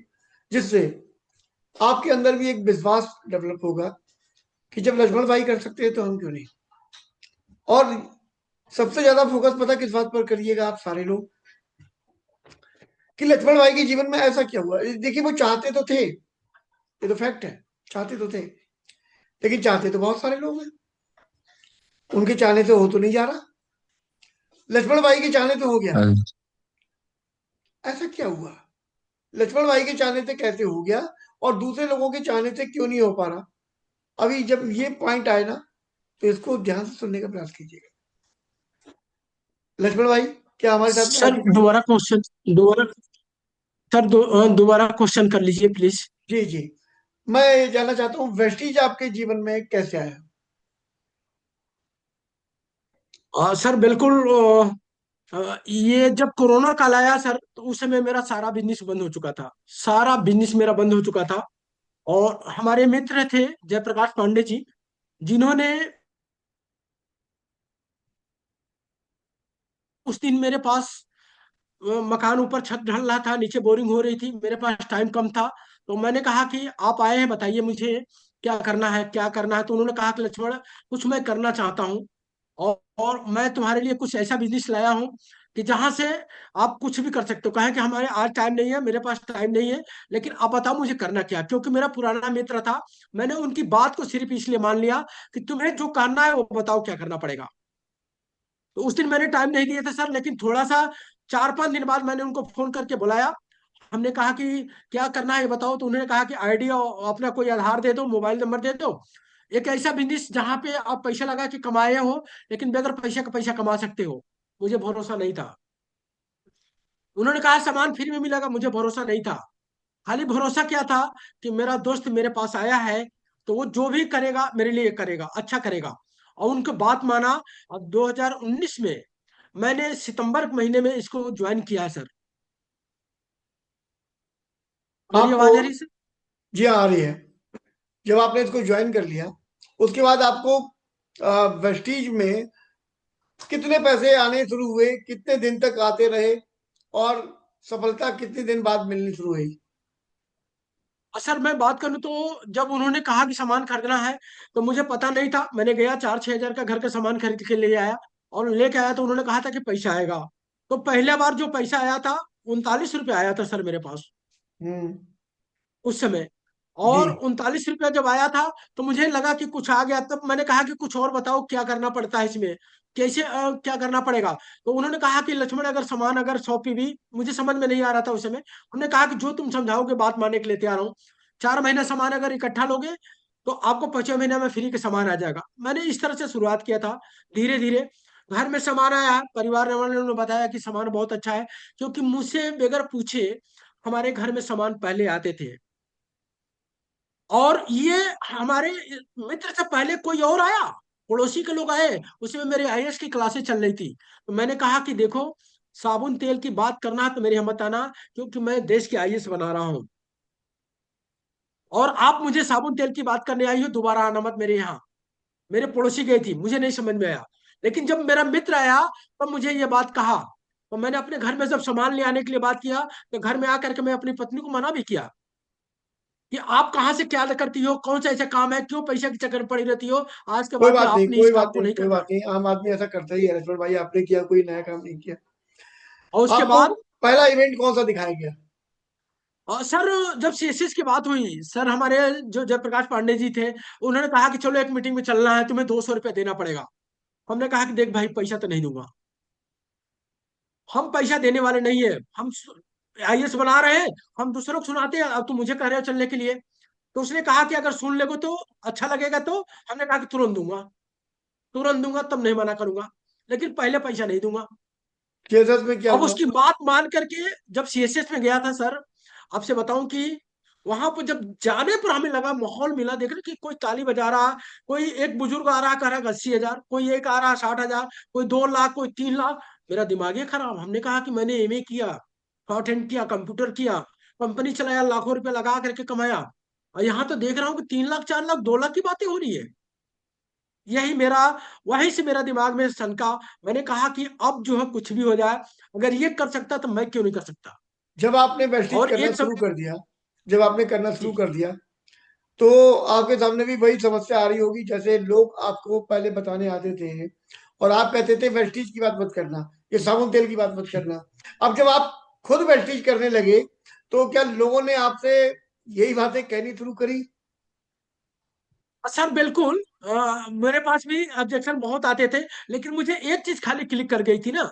जिससे आपके अंदर भी एक विश्वास डेवलप होगा कि जब लक्ष्मण भाई कर सकते हैं तो हम क्यों नहीं। और सबसे ज्यादा फोकस पता किस बात पर करिएगा आप सारे लोग, कि लक्ष्मण भाई के जीवन में ऐसा क्या हुआ। देखिए, वो चाहते तो थे, ये तो फैक्ट है, चाहते तो थे, लेकिन चाहते तो बहुत सारे लोग हैं, उनके चाहने से हो तो नहीं जा रहा। लक्ष्मण भाई के चाहने तो हो गया। हाँ। ऐसा क्या हुआ? लक्ष्मण भाई के चाहने से कैसे हो गया, और दूसरे लोगों के चाहने से क्यों नहीं हो पा रहा? अभी जब ये पॉइंट आए ना, तो इसको ध्यान से सुनने का प्रयास कीजिएगा। लक्ष्मण भाई, क्या हमारे साथ में सर आगे भी? दोबारा क्वेश्चन, दोबारा सर दोबारा क्वेश्चन कर लीजिए प्लीज। जी जी, मैं ये जानना चाहता हूँ वेस्टीज आपके जीवन में कैसे आया? सर बिल्कुल। ये जब कोरोना काल आया सर, तो उस समय मेरा सारा बिजनेस बंद हो चुका था, सारा बिजनेस मेरा बंद हो चुका था। और हमारे मित्र थे जयप्रकाश पांडे जी, जिन्होंने उस दिन मेरे पास मकान ऊपर छत ढल रहा था, नीचे बोरिंग हो रही थी, मेरे पास टाइम कम था। तो मैंने कहा कि आप आए हैं, बताइए मुझे क्या करना है क्या करना है। तो उन्होंने कहा कि लक्ष्मण, कुछ मैं करना चाहता हूँ, और मैं तुम्हारे लिए कुछ ऐसा बिजनेस लाया हूँ कि जहां से आप कुछ भी कर सकते हो। कहा कि हमारे आज टाइम नहीं है, मेरे पास टाइम नहीं है, लेकिन आप बताओ मुझे करना क्या। क्योंकि मेरा पुराना मित्र था, मैंने उनकी बात को सिर्फ इसलिए मान लिया कि तुम्हें जो करना है वो बताओ क्या करना पड़ेगा। तो उस दिन मैंने टाइम नहीं दिया था सर, लेकिन थोड़ा सा 4-5 दिन बाद मैंने उनको फोन करके बुलाया। हमने कहा कि क्या करना है ये बताओ। तो उन्होंने कहा कि आईडी और अपना कोई आधार दे दो, मोबाइल नंबर दे दो, एक ऐसा बिजनेस जहां पे आप पैसा लगा के कमाए हो, लेकिन बगैर पैसा का पैसा कमा सकते हो। मुझे भरोसा नहीं था। उन्होंने कहा सामान फ्री में मिलेगा, मुझे भरोसा नहीं था। खाली भरोसा क्या था कि मेरा दोस्त मेरे पास आया है, तो वो जो भी करेगा मेरे लिए करेगा, अच्छा करेगा। और उनकी बात माना। अब 2019 में मैंने सितंबर के महीने में इसको ज्वाइन किया है सर। मेरी आपको, आवाज आ रही है? जी हाँ, आ रही है। जब आपने इसको ज्वाइन कर लिया, उसके बाद आपको वेस्टीज में कितने पैसे आने शुरू हुए, कितने दिन तक आते रहे, और सफलता कितने दिन बाद मिलनी शुरू हुई? सर मैं बात करूं तो जब उन्होंने कहा कि सामान खरीदना है तो मुझे पता नहीं था। मैंने गया 4-6 हजार का घर का सामान खरीद के ले आया, और लेके आया तो उन्होंने कहा था कि पैसा आएगा। तो पहले बार जो पैसा आया था 39 रुपये आया था सर मेरे पास हम्म। उस समय। जी। और 39 रुपया जब आया था तो मुझे लगा कि कुछ आ गया। तब मैंने कहा कि कुछ और बताओ क्या करना पड़ता है इसमें, कैसे क्या करना पड़ेगा। तो उन्होंने कहा कि लक्ष्मण अगर सामान अगर 100 भी, मुझे समझ में नहीं आ रहा था उस समय। उन्होंने कहा कि जो तुम समझाओगे बात मानने के लिए तैयार हूँ। 4 महीना सामान अगर इकट्ठा लोगे तो आपको 5वें महीने में फ्री के सामान आ जाएगा। मैंने इस तरह से शुरुआत किया था। धीरे धीरे घर में सामान आया, परिवार वालों ने बताया कि सामान बहुत अच्छा है, क्योंकि मुझसे बगैर पूछे हमारे घर में सामान पहले आते थे। और ये हमारे मित्र से पहले कोई और आया, पड़ोसी के लोग आए। उसमें मेरे आईएएस की क्लासेस चल रही थी। तो मैंने कहा कि देखो, साबुन तेल की बात करना है तो मेरे यहाँ मत आना, क्योंकि मैं देश की आईएएस बना रहा हूँ। और आप मुझे साबुन तेल की बात करने आई हो, दोबारा आना मत मेरे यहाँ। मेरे पड़ोसी गई थी, मुझे नहीं समझ में आया। लेकिन जब मेरा मित्र आया तब मुझे ये बात कहा। तो मैंने अपने घर में जब सामान ले आने के लिए बात किया, तो घर में आकर के मैं अपनी पत्नी को मना भी किया कि आप कहाँ से क्या करती हो, कौन सा ऐसा काम है, क्यों पैसे के चक्कर में पड़ी रहती हो। आज के कोई बाद में बात नहीं, आपने इस कोई काम बात को नहीं, नहीं कोई करना। बात नहीं, आम आदमी ऐसा करता ही है लक्ष्मण भाई, आपने किया, कोई नया काम नहीं किया। और उसके आपको बाद पहला इवेंट कौन सा दिखाया गया? सर जब सीएसएस की बात हुई, सर हमारे जो जयप्रकाश पांडे जी थे, उन्होंने कहा कि चलो एक मीटिंग में चलना है, तुम्हें 200 रुपया देना पड़ेगा। हमने कहा कि देख भाई, पैसा तो नहीं दूंगा, हम पैसा देने वाले नहीं है। हम आईएएस बना रहे हैं, हम दूसरों को सुनाते हैं, अब तुम मुझे कह रहे हो चलने के लिए। तो उसने कहा कि अगर सुन लेगो तो अच्छा लगेगा। तो हमने कहा कि तुरंत दूंगा, तुरंत दूंगा, तब नहीं मना करूंगा, लेकिन पहले पैसा नहीं दूंगा। केसस में क्या अब हुआ? उसकी बात मान करके जब सीएसएस में गया था सर, आपसे बताऊं कि वहां पर जब जाने पर हमें लगा, माहौल मिला, देख रहे कि कोई ताली बजा रहा, कोई एक बुजुर्ग आ रहा कह रहा है 80 हजार, कोई एक आ रहा 60 हजार, कोई 2 लाख, कोई 3 लाख। मेरा दिमाग ही खराब। हमने कहा कि मैंने एमए किया, शॉर्ट हैंड किया, कंप्यूटर किया, कंपनी चलाया, लाखों रुपए लगा करके कमाया, और यहाँ तो देख रहा हूँ कि 3 लाख, 4 लाख, 2 लाख की बातें हो रही है। यही मेरा, वहीं से मेरा दिमाग में शंका। मैंने कहा कि अब जो है कुछ भी हो जाए, अगर ये कर सकता तो मैं क्यों नहीं कर सकता। जब आपने वेस्टीज और करना एक शुरू समय, कर दिया, जब आपने करना शुरू जी कर दिया, तो आपके सामने भी वही समस्या आ रही होगी, जैसे लोग आपको पहले बताने आते थे और आप कहते थे वेस्टीज की बात मत करना, ये साबुन तेल की बात मत करना। अब जब आप खुद वेस्टीज करने लगे, तो क्या लोगों ने आपसे यही बातें कहनी शुरू करी? सर बिल्कुल। मेरे पास भी ऑब्जेक्शन बहुत आते थे, लेकिन मुझे एक चीज खाली क्लिक कर गई थी ना,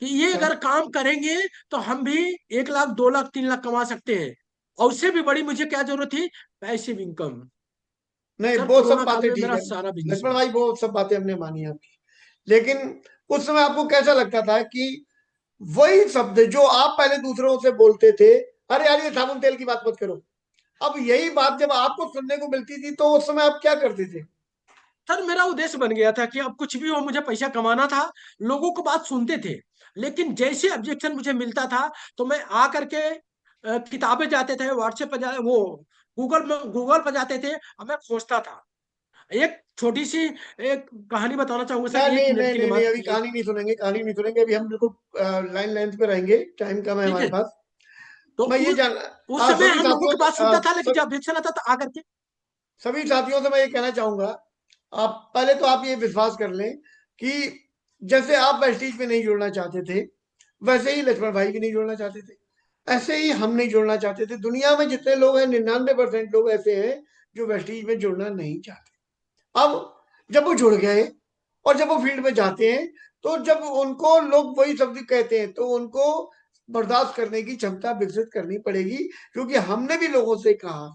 कि ये क्या? अगर काम करेंगे तो हम भी 1 लाख, 2 लाख, 3 लाख कमा सकते हैं। और उससे भी बड़ी मुझे क्या जरूरत थी, पैसिव इनकम। नहीं, सर वो सब कोरोना काल बातें में ठीक मेरा है सारा बिजनेस लक्ष्मण हुआ। भाई, वो सब बातें हमने मानी आपकी। लेकिन उस समय आपको कैसा लगता था कि वही शब्द जो आप पहले दूसरों से बोलते थे, अरे यार ये साबुन तेल की बात मत करो, अब यही बात जब आपको सुनने को मिलती थी, तो उस समय आप क्या करते थे? सर मेरा उद्देश्य बन गया था कि अब कुछ भी हो, मुझे पैसा कमाना था। लोगों को बात सुनते थे, लेकिन जैसे ऑब्जेक्शन मुझे मिलता था तो मैं आ करके किताबें जाते थे, व्हाट्सएप पर जा वो गूगल पर जाते थे, और मैं खोजता था। एक छोटी सी एक कहानी बताना चाहूंगा सर, नहीं, एक नहीं, मिनट नहीं, के लिए नहीं, नहीं, मात्र अभी प्लीज। कहानी नहीं सुनेंगे, कहानी नहीं सुनेंगे, अभी हम बिल्कुल लाइन लेंथ पे रहेंगे, टाइम कम है ठीक हमारे है। पास। तो मैं ये जान उस समय सभी हम लोगों साथियों की से बात सुनता था, लेकिन जब ऑब्जेक्शन आता था आकर के। सभी साथियों से मैं ये कहना चाहूंगा, आप पहले तो आप ये विश्वास कर लें कि जैसे आप वेस्टीज में नहीं जुड़ना चाहते थे, वैसे ही लक्ष्मण भाई भी नहीं जुड़ना चाहते थे, ऐसे ही हम नहीं जुड़ना चाहते थे। दुनिया में जितने लोग हैं, 99% लोग ऐसे हैं जो वेस्टीज में जुड़ना नहीं चाहते। अब जब वो जुड़ गए और जब वो फील्ड में जाते हैं, तो जब उनको लोग वही शब्द कहते हैं, तो उनको बर्दाश्त करने की क्षमता विकसित करनी पड़ेगी, क्योंकि हमने भी लोगों से कहा,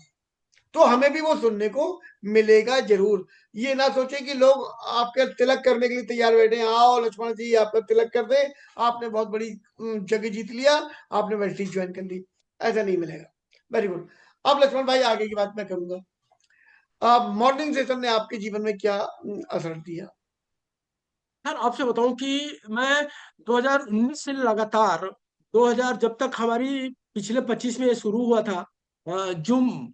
तो हमें भी वो सुनने को मिलेगा जरूर। ये ना सोचे कि लोग आपके तिलक करने के लिए तैयार बैठे हैं, आओ लक्ष्मण जी आपका तिलक कर दे, आपने बहुत बड़ी जगह जीत लिया, आपने वेस्टीज ज्वाइन कर ली, ऐसा नहीं मिलेगा। Very good. अब लक्ष्मण भाई आगे की बात मैं करूंगा। अब मॉर्निंग सेशन ने आपके जीवन में क्या असर दिया? सर आपसे बताऊं कि मैं 2019 से लगातार, 2000 जब तक हमारी पिछले 25 में शुरू हुआ था, जूम,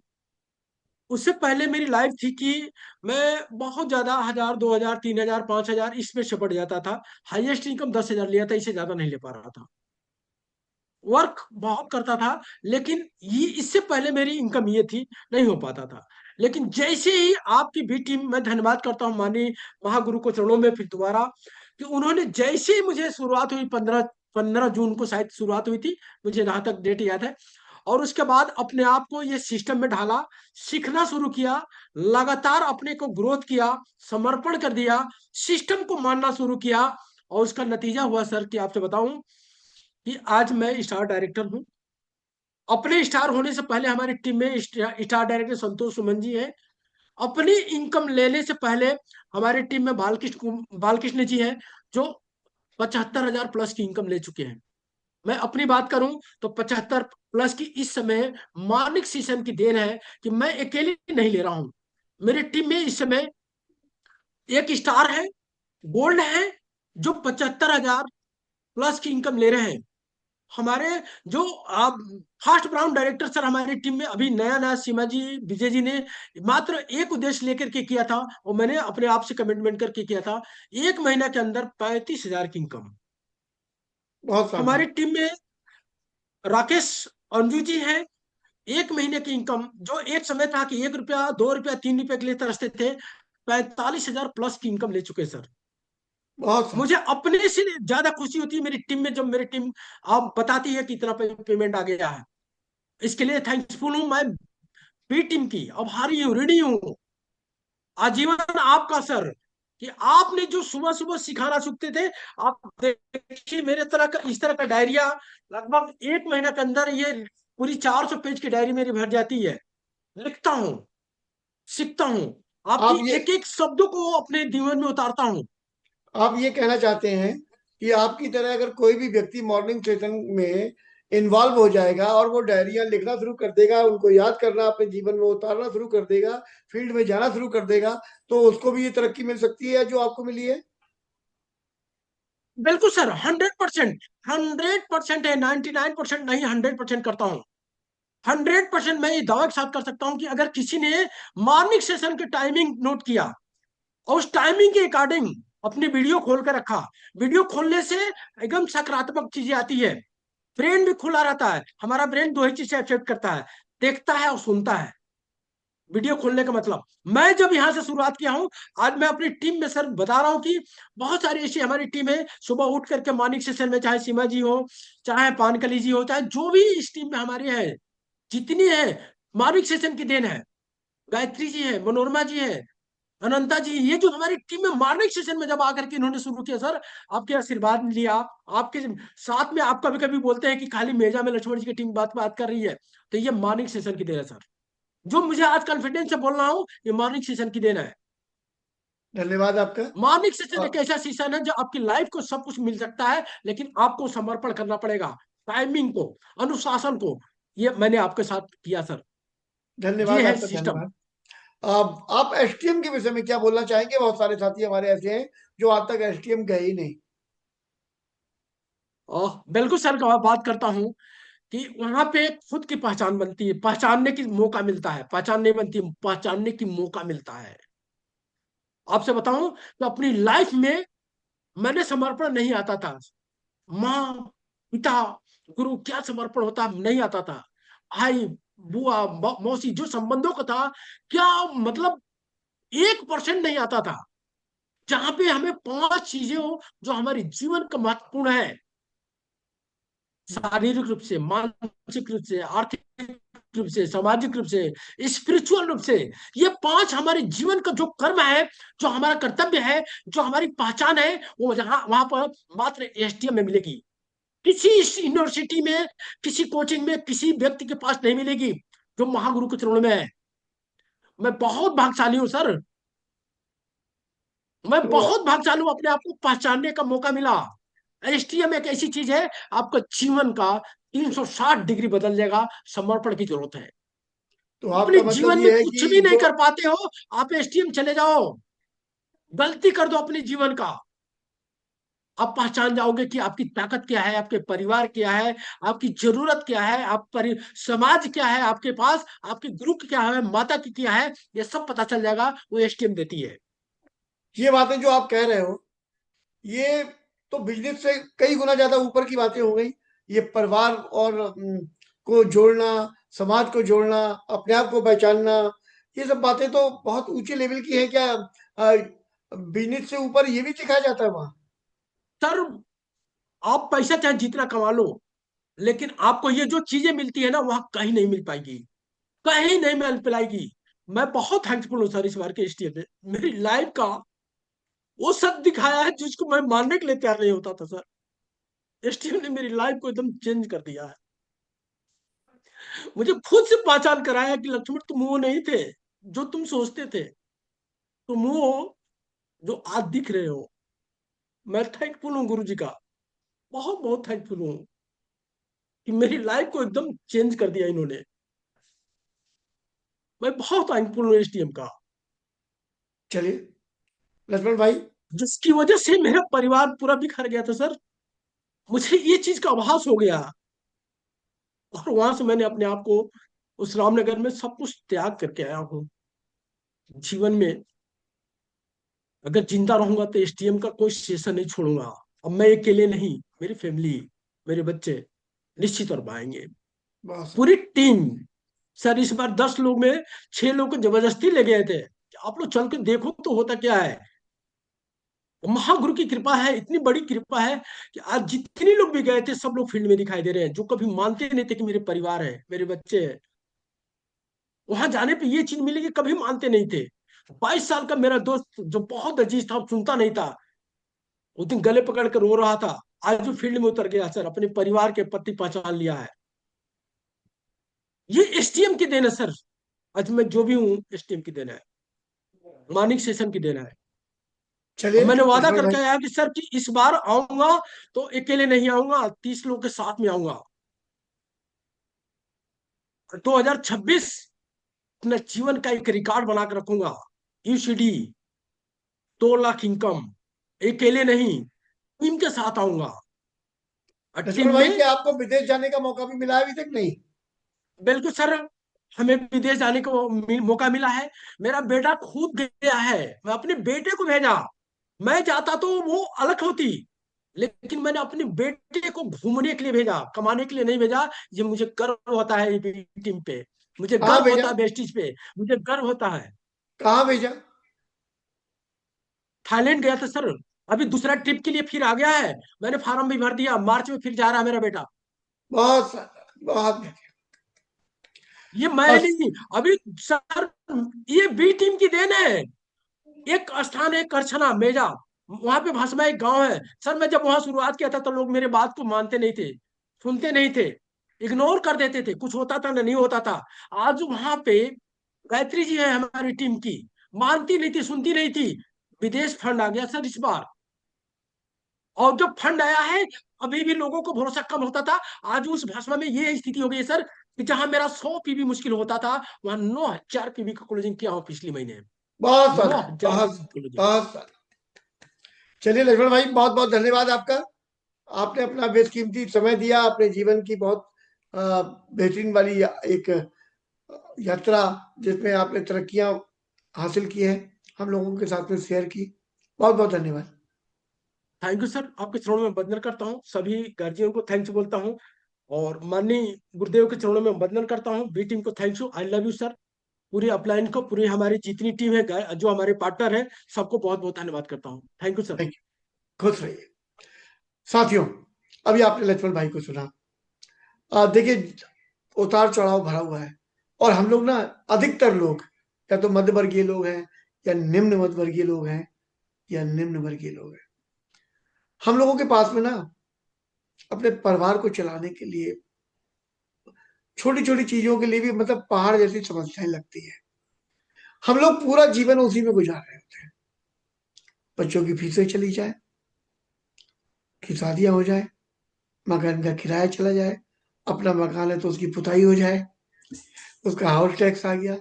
उससे पहले मेरी लाइफ थी कि मैं बहुत ज्यादा 1,000, 2,000, 3,000, 5,000 इसमें चपट जाता था। हाईएस्ट इनकम 10,000 लिया था, इससे ज्यादा नहीं ले पा रहा था। वर्क बहुत करता था, लेकिन ये इससे पहले मेरी इनकम ये थी, नहीं हो पाता था। लेकिन जैसे ही आपकी भी टीम, मैं धन्यवाद करता हूँ माननीय महागुरु को चरणों में फिर दोबारा, कि उन्होंने जैसे ही मुझे शुरुआत हुई, 15 जून को शायद शुरुआत हुई थी, मुझे जहां तक डेट याद है। और उसके बाद अपने आप को ये सिस्टम में ढाला, सीखना शुरू किया, लगातार अपने को ग्रोथ किया, समर्पण कर दिया, सिस्टम को मानना शुरू किया। और उसका नतीजा हुआ सर कि आपसे बताऊं कि आज मैं स्टार डायरेक्टर हूं। अपने स्टार होने से पहले हमारी टीम में स्टार डायरेक्टर संतोष सुमन जी है। अपनी इनकम लेने से पहले हमारी टीम में बालकृष्ण जी हैं, जो 75,000 प्लस की इनकम ले चुके हैं। मैं अपनी बात करूं तो 75 प्लस की इस समय मार्निक सीजन की देन है कि मैं अकेले नहीं ले रहा हूं। मेरी टीम में इस समय एक स्टार है, गोल्ड है, जो 75,000 प्लस की इनकम ले रहे हैं। हमारे जो आप फर्स्ट ब्राउन डायरेक्टर सर हमारी टीम में अभी नया नया सीमा जी, विजय जी ने मात्र एक उद्देश्य लेकर के किया था, और मैंने अपने आप से कमिटमेंट करके किया था, 1 महीना के अंदर 35,000 की इनकम। बहुत हमारी शानदार। टीम में राकेश अंजू जी हैं। 1 महीने की इनकम, जो एक समय था कि 1 रुपया, 2 रुपया, 3 रुपया के लिए तरसते थे, 45,000 प्लस की इनकम ले चुके सर। बहुत मुझे शानदार। अपने से ज्यादा खुशी होती है मेरी टीम में, जब मेरी टीम आप बताती है कि इतना पेमेंट आ गया है। इसके लिए थैंकफुल हूं मैं बी टीम की, आभारी हूँ, ऋणी हूँ, आजीवन आपका सर, कि आपने जो सुबह सुबह सिखाना सीखते थे। आप देखिए मेरे तरह का, इस तरह का डायरिया लगभग 1 महीना के अंदर ये पूरी 400 पेज की डायरी मेरी भर जाती है। लिखता हूँ, सीखता हूँ, आपकी आप ये एक एक शब्दों को अपने जीवन में उतारता हूँ। आप ये कहना चाहते हैं कि आपकी तरह अगर कोई भी व्यक्ति मॉर्निंग सेशन में इन्वॉल्व हो जाएगा और वो डायरियां लिखना शुरू कर देगा, उनको याद करना, अपने जीवन में उतारना शुरू कर देगा, फील्ड में जाना शुरू कर देगा, तो उसको भी ये तरक्की मिल सकती है जो आपको मिली है। बिल्कुल सर, 100%, 100% है, 99% नहीं, 100% करता हूँ। 100% मैं ये दावा के साथ कर सकता हूँ कि अगर किसी ने मॉर्निंग सेशन के टाइमिंग नोट किया और उस टाइमिंग के अकॉर्डिंग अपनी वीडियो खोल कर रखा, वीडियो खोलने से एकदम सकारात्मक चीजें आती है। ब्रेन भी खुला रहता है, हमारा ब्रेन दो ही चीज से एक्सेप्ट करता है, देखता है और सुनता है। वीडियो खोलने का मतलब, मैं जब यहां से शुरुआत किया हूं, आज मैं अपनी टीम में सर बता रहा हूं कि बहुत सारी ऐसी हमारी टीम है, सुबह उठ करके मॉर्निंग सेशन में, चाहे सीमा जी हो, चाहे पानकली जी हो, चाहे जो भी इस टीम में हमारे हैं, जितनी है, मॉर्निंग सेशन की देन है। गायत्री जी है, मनोरमा जी है, अनंता जी, ये जो हमारी टीम में मॉर्निंग सेशन में जब आकर के इन्होंने शुरू किया सर, आपके आशीर्वाद लिया, आपके साथ में आप कभी कभी बोलते हैं कि खाली मेजा में लक्ष्मण जी की टीम बात बात कर रही है, तो ये मॉर्निंग सेशन की देन है सर। जो मुझे आज कॉन्फिडेंस से बोल रहा हूँ, ये मॉर्निंग सेशन की देन है। धन्यवाद आपका। मॉर्निंग सेशन अ, एक ऐसा सेशन है जो आपकी लाइफ को सब कुछ मिल सकता है, लेकिन आपको समर्पण करना पड़ेगा, टाइमिंग को, अनुशासन को। ये मैंने आपके साथ किया सर। ये धन्यवाद है आपका, सिस्टम। धन्यवाद। आप एसटीएम के विषय में क्या बोलना चाहेंगे? बहुत सारे साथी हमारे ऐसे हैं जो आज तक एसटीएम गए ही नहीं। और बिल्कुल सर का बात करता हूँ कि वहां पे खुद की पहचान बनती है, पहचानने की मौका मिलता है, पहचान नहीं बनती, पहचानने की मौका मिलता है। आपसे बताऊं तो अपनी लाइफ में मैंने समर्पण नहीं आता था। माँ, पिता, गुरु, क्या समर्पण होता नहीं आता था। भाई, बुआ, मौसी, जो संबंधों का था, क्या मतलब, 1% नहीं आता था। जहां पे हमें 5 चीजें हो जो हमारे जीवन का महत्वपूर्ण है, शारीरिक रूप से, मानसिक रूप से, आर्थिक रूप से, सामाजिक रूप से, स्पिरिचुअल रूप से, ये 5 हमारे जीवन का जो कर्म है, जो हमारा कर्तव्य है, जो हमारी पहचान है, वो जहां वहां पर मात्र एसटीएम में मिलेगी। किसी यूनिवर्सिटी में, किसी कोचिंग में, किसी व्यक्ति के पास नहीं मिलेगी, जो महागुरु के चरणों में है। मैं बहुत भाग्यशाली हूं सर, मैं तो बहुत भाग्यशाली हूं, अपने आप को पहचानने का मौका मिला। एसटीएम एक ऐसी चीज है, आपका जीवन का 360 डिग्री बदल जाएगा। समर्पण की जरूरत है। तो अपने आपका मतलब जीवन में ये है कुछ भी कि नहीं जो कर पाते हो, आप एसटीएम चले जाओ, गलती कर दो अपने जीवन का, आप पहचान जाओगे कि आपकी ताकत क्या है, आपके परिवार क्या है, आपकी जरूरत क्या है, समाज क्या है आपके पास, आपके गुरु क्या है, माता की क्या है, ये सब पता चल जाएगा। वो एसटीएम देती है। ये बातें जो आप कह रहे हो, ये तो बिजनेस से कई गुना ज्यादा ऊपर की बातें हो गई। ये परिवार और को जोड़ना, समाज को जोड़ना, अपने आप को पहचानना, ये सब बातें तो बहुत ऊंचे लेवल की है। क्या बिजनेस से ऊपर ये भी सिखाया जाता है वहाँ? सर, आप पैसा चाहे जितना कमा लो, लेकिन आपको ये जो चीजें मिलती है ना, वहां कहीं नहीं मिल पाएगी, कहीं नहीं मिल पाएगी। मैं बहुत थैंकफुल हूँ सर इस बार के एसटीएम में। मेरी लाइफ का वो सब दिखाया है जिसको मैं मानने के लिए तैयार नहीं होता था सर। एसटीएम ने मेरी लाइफ को एकदम चेंज कर दिया है। मुझे खुद से पहचान कराया कि लक्ष्मण, तुम वो नहीं थे जो तुम सोचते थे, तुम वो जो आज दिख रहे हो। मैं थैंकफुल हूँ गुरु जी का, बहुत बहुत थैंकफुल हूँ कि मेरी लाइफ को एकदम चेंज कर दिया इन्होंने। मैं बहुत थैंकफुल हूँ एसटीएम का, चलिए लक्ष्मण भाई। जिसकी वजह से मेरा परिवार पूरा बिखर गया था सर। मुझे ये चीज का आभास हो गया, और वहां से मैंने अपने आप को उस रामनगर में सब कुछ त्याग करके आया हूँ। जीवन में अगर जिंदा रहूंगा तो एसटीएम का कोई सेशन नहीं छोड़ूंगा। अब मैं अकेले नहीं, मेरी फैमिली, मेरे बच्चे निश्चित और पाएंगे। बहुत सर। पूरी टीम। सर इस बार 10 लोग में 6 लोग को जबरदस्ती ले गए थे कि आप लोग चल के देखो तो होता क्या है। महागुरु की कृपा है, इतनी बड़ी कृपा है कि आज जितने लोग भी गए थे सब लोग फील्ड में दिखाई दे रहे हैं, जो कभी मानते नहीं थे कि मेरे परिवार है, मेरे बच्चे हैं। वहां जाने पे ये चीज मिलेगी, कभी मानते नहीं थे। 22 साल का मेरा दोस्त जो बहुत अजीज था, सुनता नहीं था, उस दिन गले पकड़ कर रो रहा था, आज वो फील्ड में उतर गया सर, अपने परिवार के प्रति पहचान लिया है। ये एसटीएम की देन है सर। आज मैं जो भी हूँ एसटीएम की देन है, मानिक सेशन की देन है। और चलिए मैंने वादा लक्ष्मण भाई। करके आया कि सर कि इस बार आऊंगा तो अकेले नहीं आऊंगा, 30 लोग के साथ में आऊंगा। 2026 अपने जीवन का एक रिकॉर्ड बना कर रखूंगा। यूसीडी 2 लाख इनकम, अकेले नहीं, टीम के साथ आऊंगा। और लक्ष्मण टीम भाई, में क्या आपको विदेश जाने का मौका भी मिला है अभी तक? नहीं। बिल्कुल सर, हमें विदेश जाने का मौका मिला है। मेरा बेटा खुद गया है, मैं अपने बेटे को भेजा। मैं जाता तो वो अलग होती, लेकिन मैंने अपने बेटे को घूमने के लिए भेजा, कमाने के लिए नहीं भेजा। ये मुझे गर्व होता है टीम पे, मुझे कहाँ गर्व भेजा? होता है वेस्टिज पे, मुझे गर्व होता है। कहाँ भेजा? थाईलैंड गया था सर, अभी दूसरा ट्रिप के लिए फिर आ गया है। मैंने फॉर्म भी भर दिया, मार्च में फिर जा रहा है मेरा बेटा। बहुत शानदार, बहुत बढ़िया। ये मैं बस। नहीं, अभी सर, ये बी टीम की देन है। एक स्थान है करछना मेजा, वहां पे भसमा एक गांव है सर। मैं जब वहां शुरुआत किया था तो लोग मेरे बात को मानते नहीं थे, सुनते नहीं थे, इग्नोर कर देते थे, कुछ होता था ना नहीं होता था। आज वहां पे गायत्री जी है हमारी टीम की, मानती नहीं थी, सुनती नहीं थी। विदेश फंड आ गया सर इस बार, और जब फंड आया है, अभी भी लोगों को भरोसा कम होता था। आज उस भाषा में ये स्थिति हो गई है सर कि जहां मेरा 100 पीवी मुश्किल होता था, वहां 9,000 पीवी का क्लोजिंग किया हूं पिछले महीने। बहुत नौ शानदार, हजार बहुत पीवी क्लोजिंग। बहुत शानदार। चलिए लक्ष्मण भाई, बहुत बहुत धन्यवाद आपका। आपने अपना बेशकीमती समय दिया, अपने जीवन की बहुत बेहतरीन वाली एक यात्रा, जिसमें आपने तरक्कियां हासिल की हैं, हम लोगों के साथ में शेयर की। बहुत बहुत धन्यवाद। थैंक यू सर, आपके चरणों में वंदन करता हूँ, सभी गार्जियन को थैंक्स बोलता हूँ, और माननीय गुरुदेव के चरणों में वंदन करता हूँ। बी टीम को thank you, I love you sir. पूरी अपलाइन को, पूरी हमारी जितनी टीम है, जो हमारे पार्टनर है, सबको बहुत बहुत धन्यवाद करता हूँ। Thank you sir. Thank you. खुश रहिए। साथियों, अभी आपने लक्ष्मण भाई को सुना। देखिए, उतार चढ़ाव भरा हुआ है, और हम लोग ना, अधिकतर लोग या तो मध्य वर्गीय लोग हैं, या निम्न मध्य वर्गीय लोग हैं, या निम्न वर्गीय लोग हैं। हम लोगों के पास में ना, अपने परिवार को चलाने के लिए छोटी छोटी चीजों के लिए भी मतलब पहाड़ जैसी समस्याएं लगती है। हम लोग पूरा जीवन उसी में गुजार रहे होते हैं। बच्चों की फीसें चली जाए, की शादियां हो जाए, मकान का किराया चला जाए, अपना मकान है तो उसकी पुताई हो जाए, उसका हाउस टैक्स आ गया,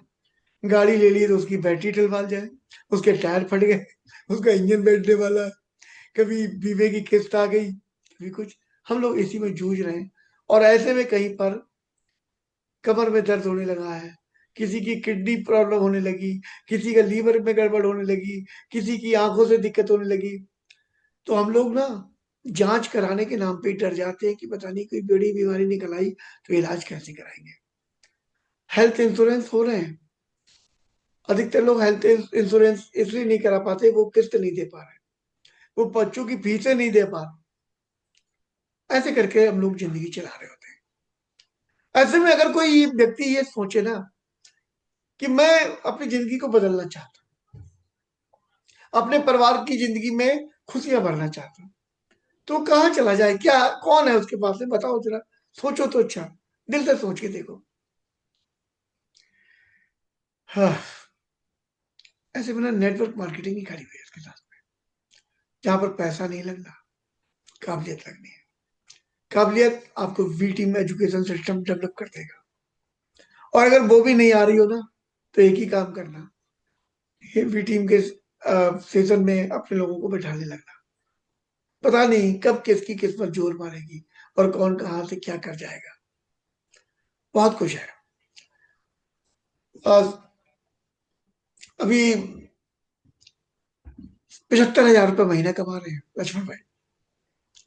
गाड़ी ले ली तो उसकी बैटरी डलवा जाए, उसके टायर फट गए, उसका इंजन बैठने वाला है, कभी बीमे की किस्त आ गई, कभी कुछ। हम लोग इसी में जूझ रहे हैं। और ऐसे में कहीं पर कमर में दर्द होने लगा है, किसी की किडनी प्रॉब्लम होने लगी, किसी का लीवर में गड़बड़ होने लगी, किसी की आंखों से दिक्कत होने लगी, तो हम लोग ना जांच कराने के नाम पे ही डर जाते हैं कि पता नहीं कोई बड़ी बीमारी निकल आई तो इलाज कैसे कराएंगे। हेल्थ इंश्योरेंस हो रहे हैं, अधिकतर लोग हेल्थ इंश्योरेंस इसलिए नहीं करा पाते, वो किस्त नहीं दे पा रहे, वो बच्चों की फीसें नहीं दे पा रहे। ऐसे करके हम लोग जिंदगी चला रहे होते हैं। ऐसे में अगर कोई व्यक्ति ये सोचे ना कि मैं अपनी जिंदगी को बदलना चाहता हूं, अपने परिवार की जिंदगी में खुशियां भरना चाहता हूं, तो कहाँ चला जाए, क्या कौन है उसके पास में, बताओ जरा। सोचो तो अच्छा, दिल से सोच के देखो। हाँ, ऐसे में ना नेटवर्क मार्केटिंग ही खड़ी हुई है इसके साथ में, जहां पर पैसा नहीं लगना, काबिलियत लगनी है। काबिलियत आपको वी टीम एजुकेशन सिस्टम डेवलप कर देगा। और अगर वो भी नहीं आ रही हो ना, तो एक ही काम करना, ये वी टीम के सेशन में अपने लोगों को बैठाने लगना। पता नहीं कब किसकी किस्मत जोर मारेगी और कौन कहां से क्या कर जाएगा। बहुत कुछ है। अ, अभी 75,000 रुपये महीना कमा रहे हैं लक्ष्मण भाई,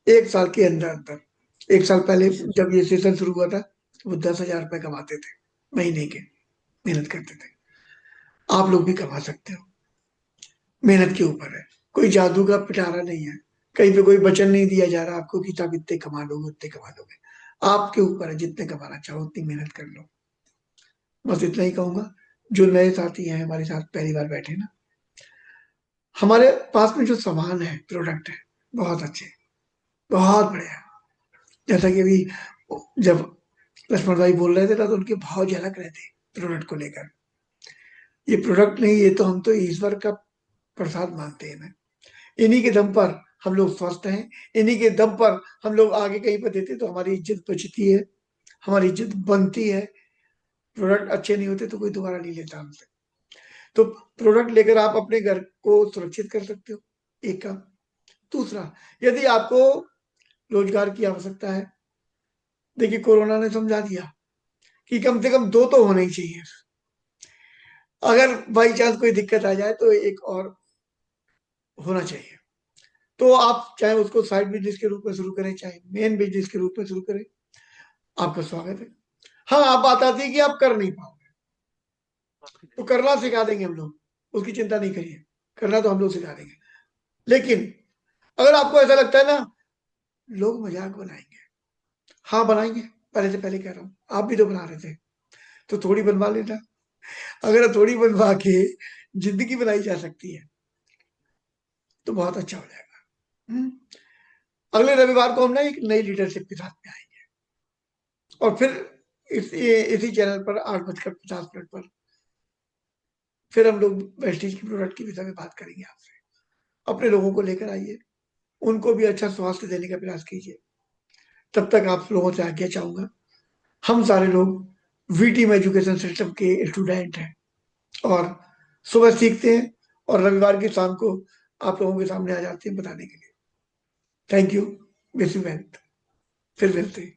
एक साल के अंदर अंदर। एक साल पहले जब ये सेशन शुरू हुआ था, तो वो 10,000 रुपये कमाते थे महीने के, मेहनत करते थे। आप लोग भी कमा सकते हो, मेहनत के ऊपर है। कोई जादू का पिटारा नहीं है, कहीं पे कोई वचन नहीं दिया जा रहा आपको कि आप इतने कमा लोगे उतने कमा लोगे। आपके ऊपर है, जितने कमाना चाहो उतनी मेहनत कर लो। बस इतना ही कहूंगा। जो नए साथी हैं हमारे साथ पहली बार बैठे ना, हमारे पास में जो सामान है, प्रोडक्ट है, बहुत अच्छे, बहुत बढ़िया। जैसा कि अभी जब लक्ष्मण भाई बोल रहे थे ना, तो उनके भाव झलक रहे थे प्रोडक्ट को लेकर। ये प्रोडक्ट नहीं, ये तो हम तो ईश्वर का प्रसाद मानते हैं ना। इन्हीं के दम पर हम लोग स्वस्थ हैं, इन्हीं के दम पर हम लोग आगे कहीं पर देते तो हमारी इज्जत बचती है, हमारी इज्जत बनती है। प्रोडक्ट अच्छे नहीं होते तो कोई दोबारा नहीं लेता हमसे। तो प्रोडक्ट लेकर आप अपने घर को सुरक्षित कर सकते हो, एक काम। दूसरा, यदि आपको रोजगार की आवश्यकता है, देखिए कोरोना ने समझा दिया कि कम से कम दो तो होने ही चाहिए। अगर बाई चांस कोई दिक्कत आ जाए तो एक और होना चाहिए। तो आप चाहे उसको साइड बिजनेस के रूप में शुरू करें, चाहे मेन बिजनेस के रूप में शुरू करें, आपका स्वागत है। हाँ, आप बात आती है कि आप कर नहीं पाओगे, तो करना सिखा देंगे हम लोग, उसकी चिंता नहीं करिए। करना तो हम लोग सिखा देंगे। लेकिन अगर आपको ऐसा लगता है ना लोग मजाक बनाएंगे, हाँ बनाएंगे, पहले से पहले कह रहा हूँ, आप भी तो बना रहे थे, तो थोड़ी बनवा लेना। अगर थोड़ी बनवा के जिंदगी बनाई जा सकती है तो बहुत अच्छा हो जाएगा। अगले रविवार को हम ना एक नई लीडरशिप के साथ में आएंगे, और फिर इसी चैनल पर 8:50 पर फिर हम लोग वेस्टीज की प्रोडक्ट के विषय में बात करेंगे आपसे। अपने लोगों को लेकर आइए, उनको भी अच्छा स्वास्थ्य देने का प्रयास कीजिए। तब तक आप लोगों से आज्ञा चाहूंगा। हम सारे लोग वी टीम एजुकेशन सिस्टम के स्टूडेंट हैं, और सुबह सीखते हैं और रविवार की शाम को आप लोगों के सामने आ जाते हैं बताने के लिए। Thank you, wish you well, फिर मिलते हैं।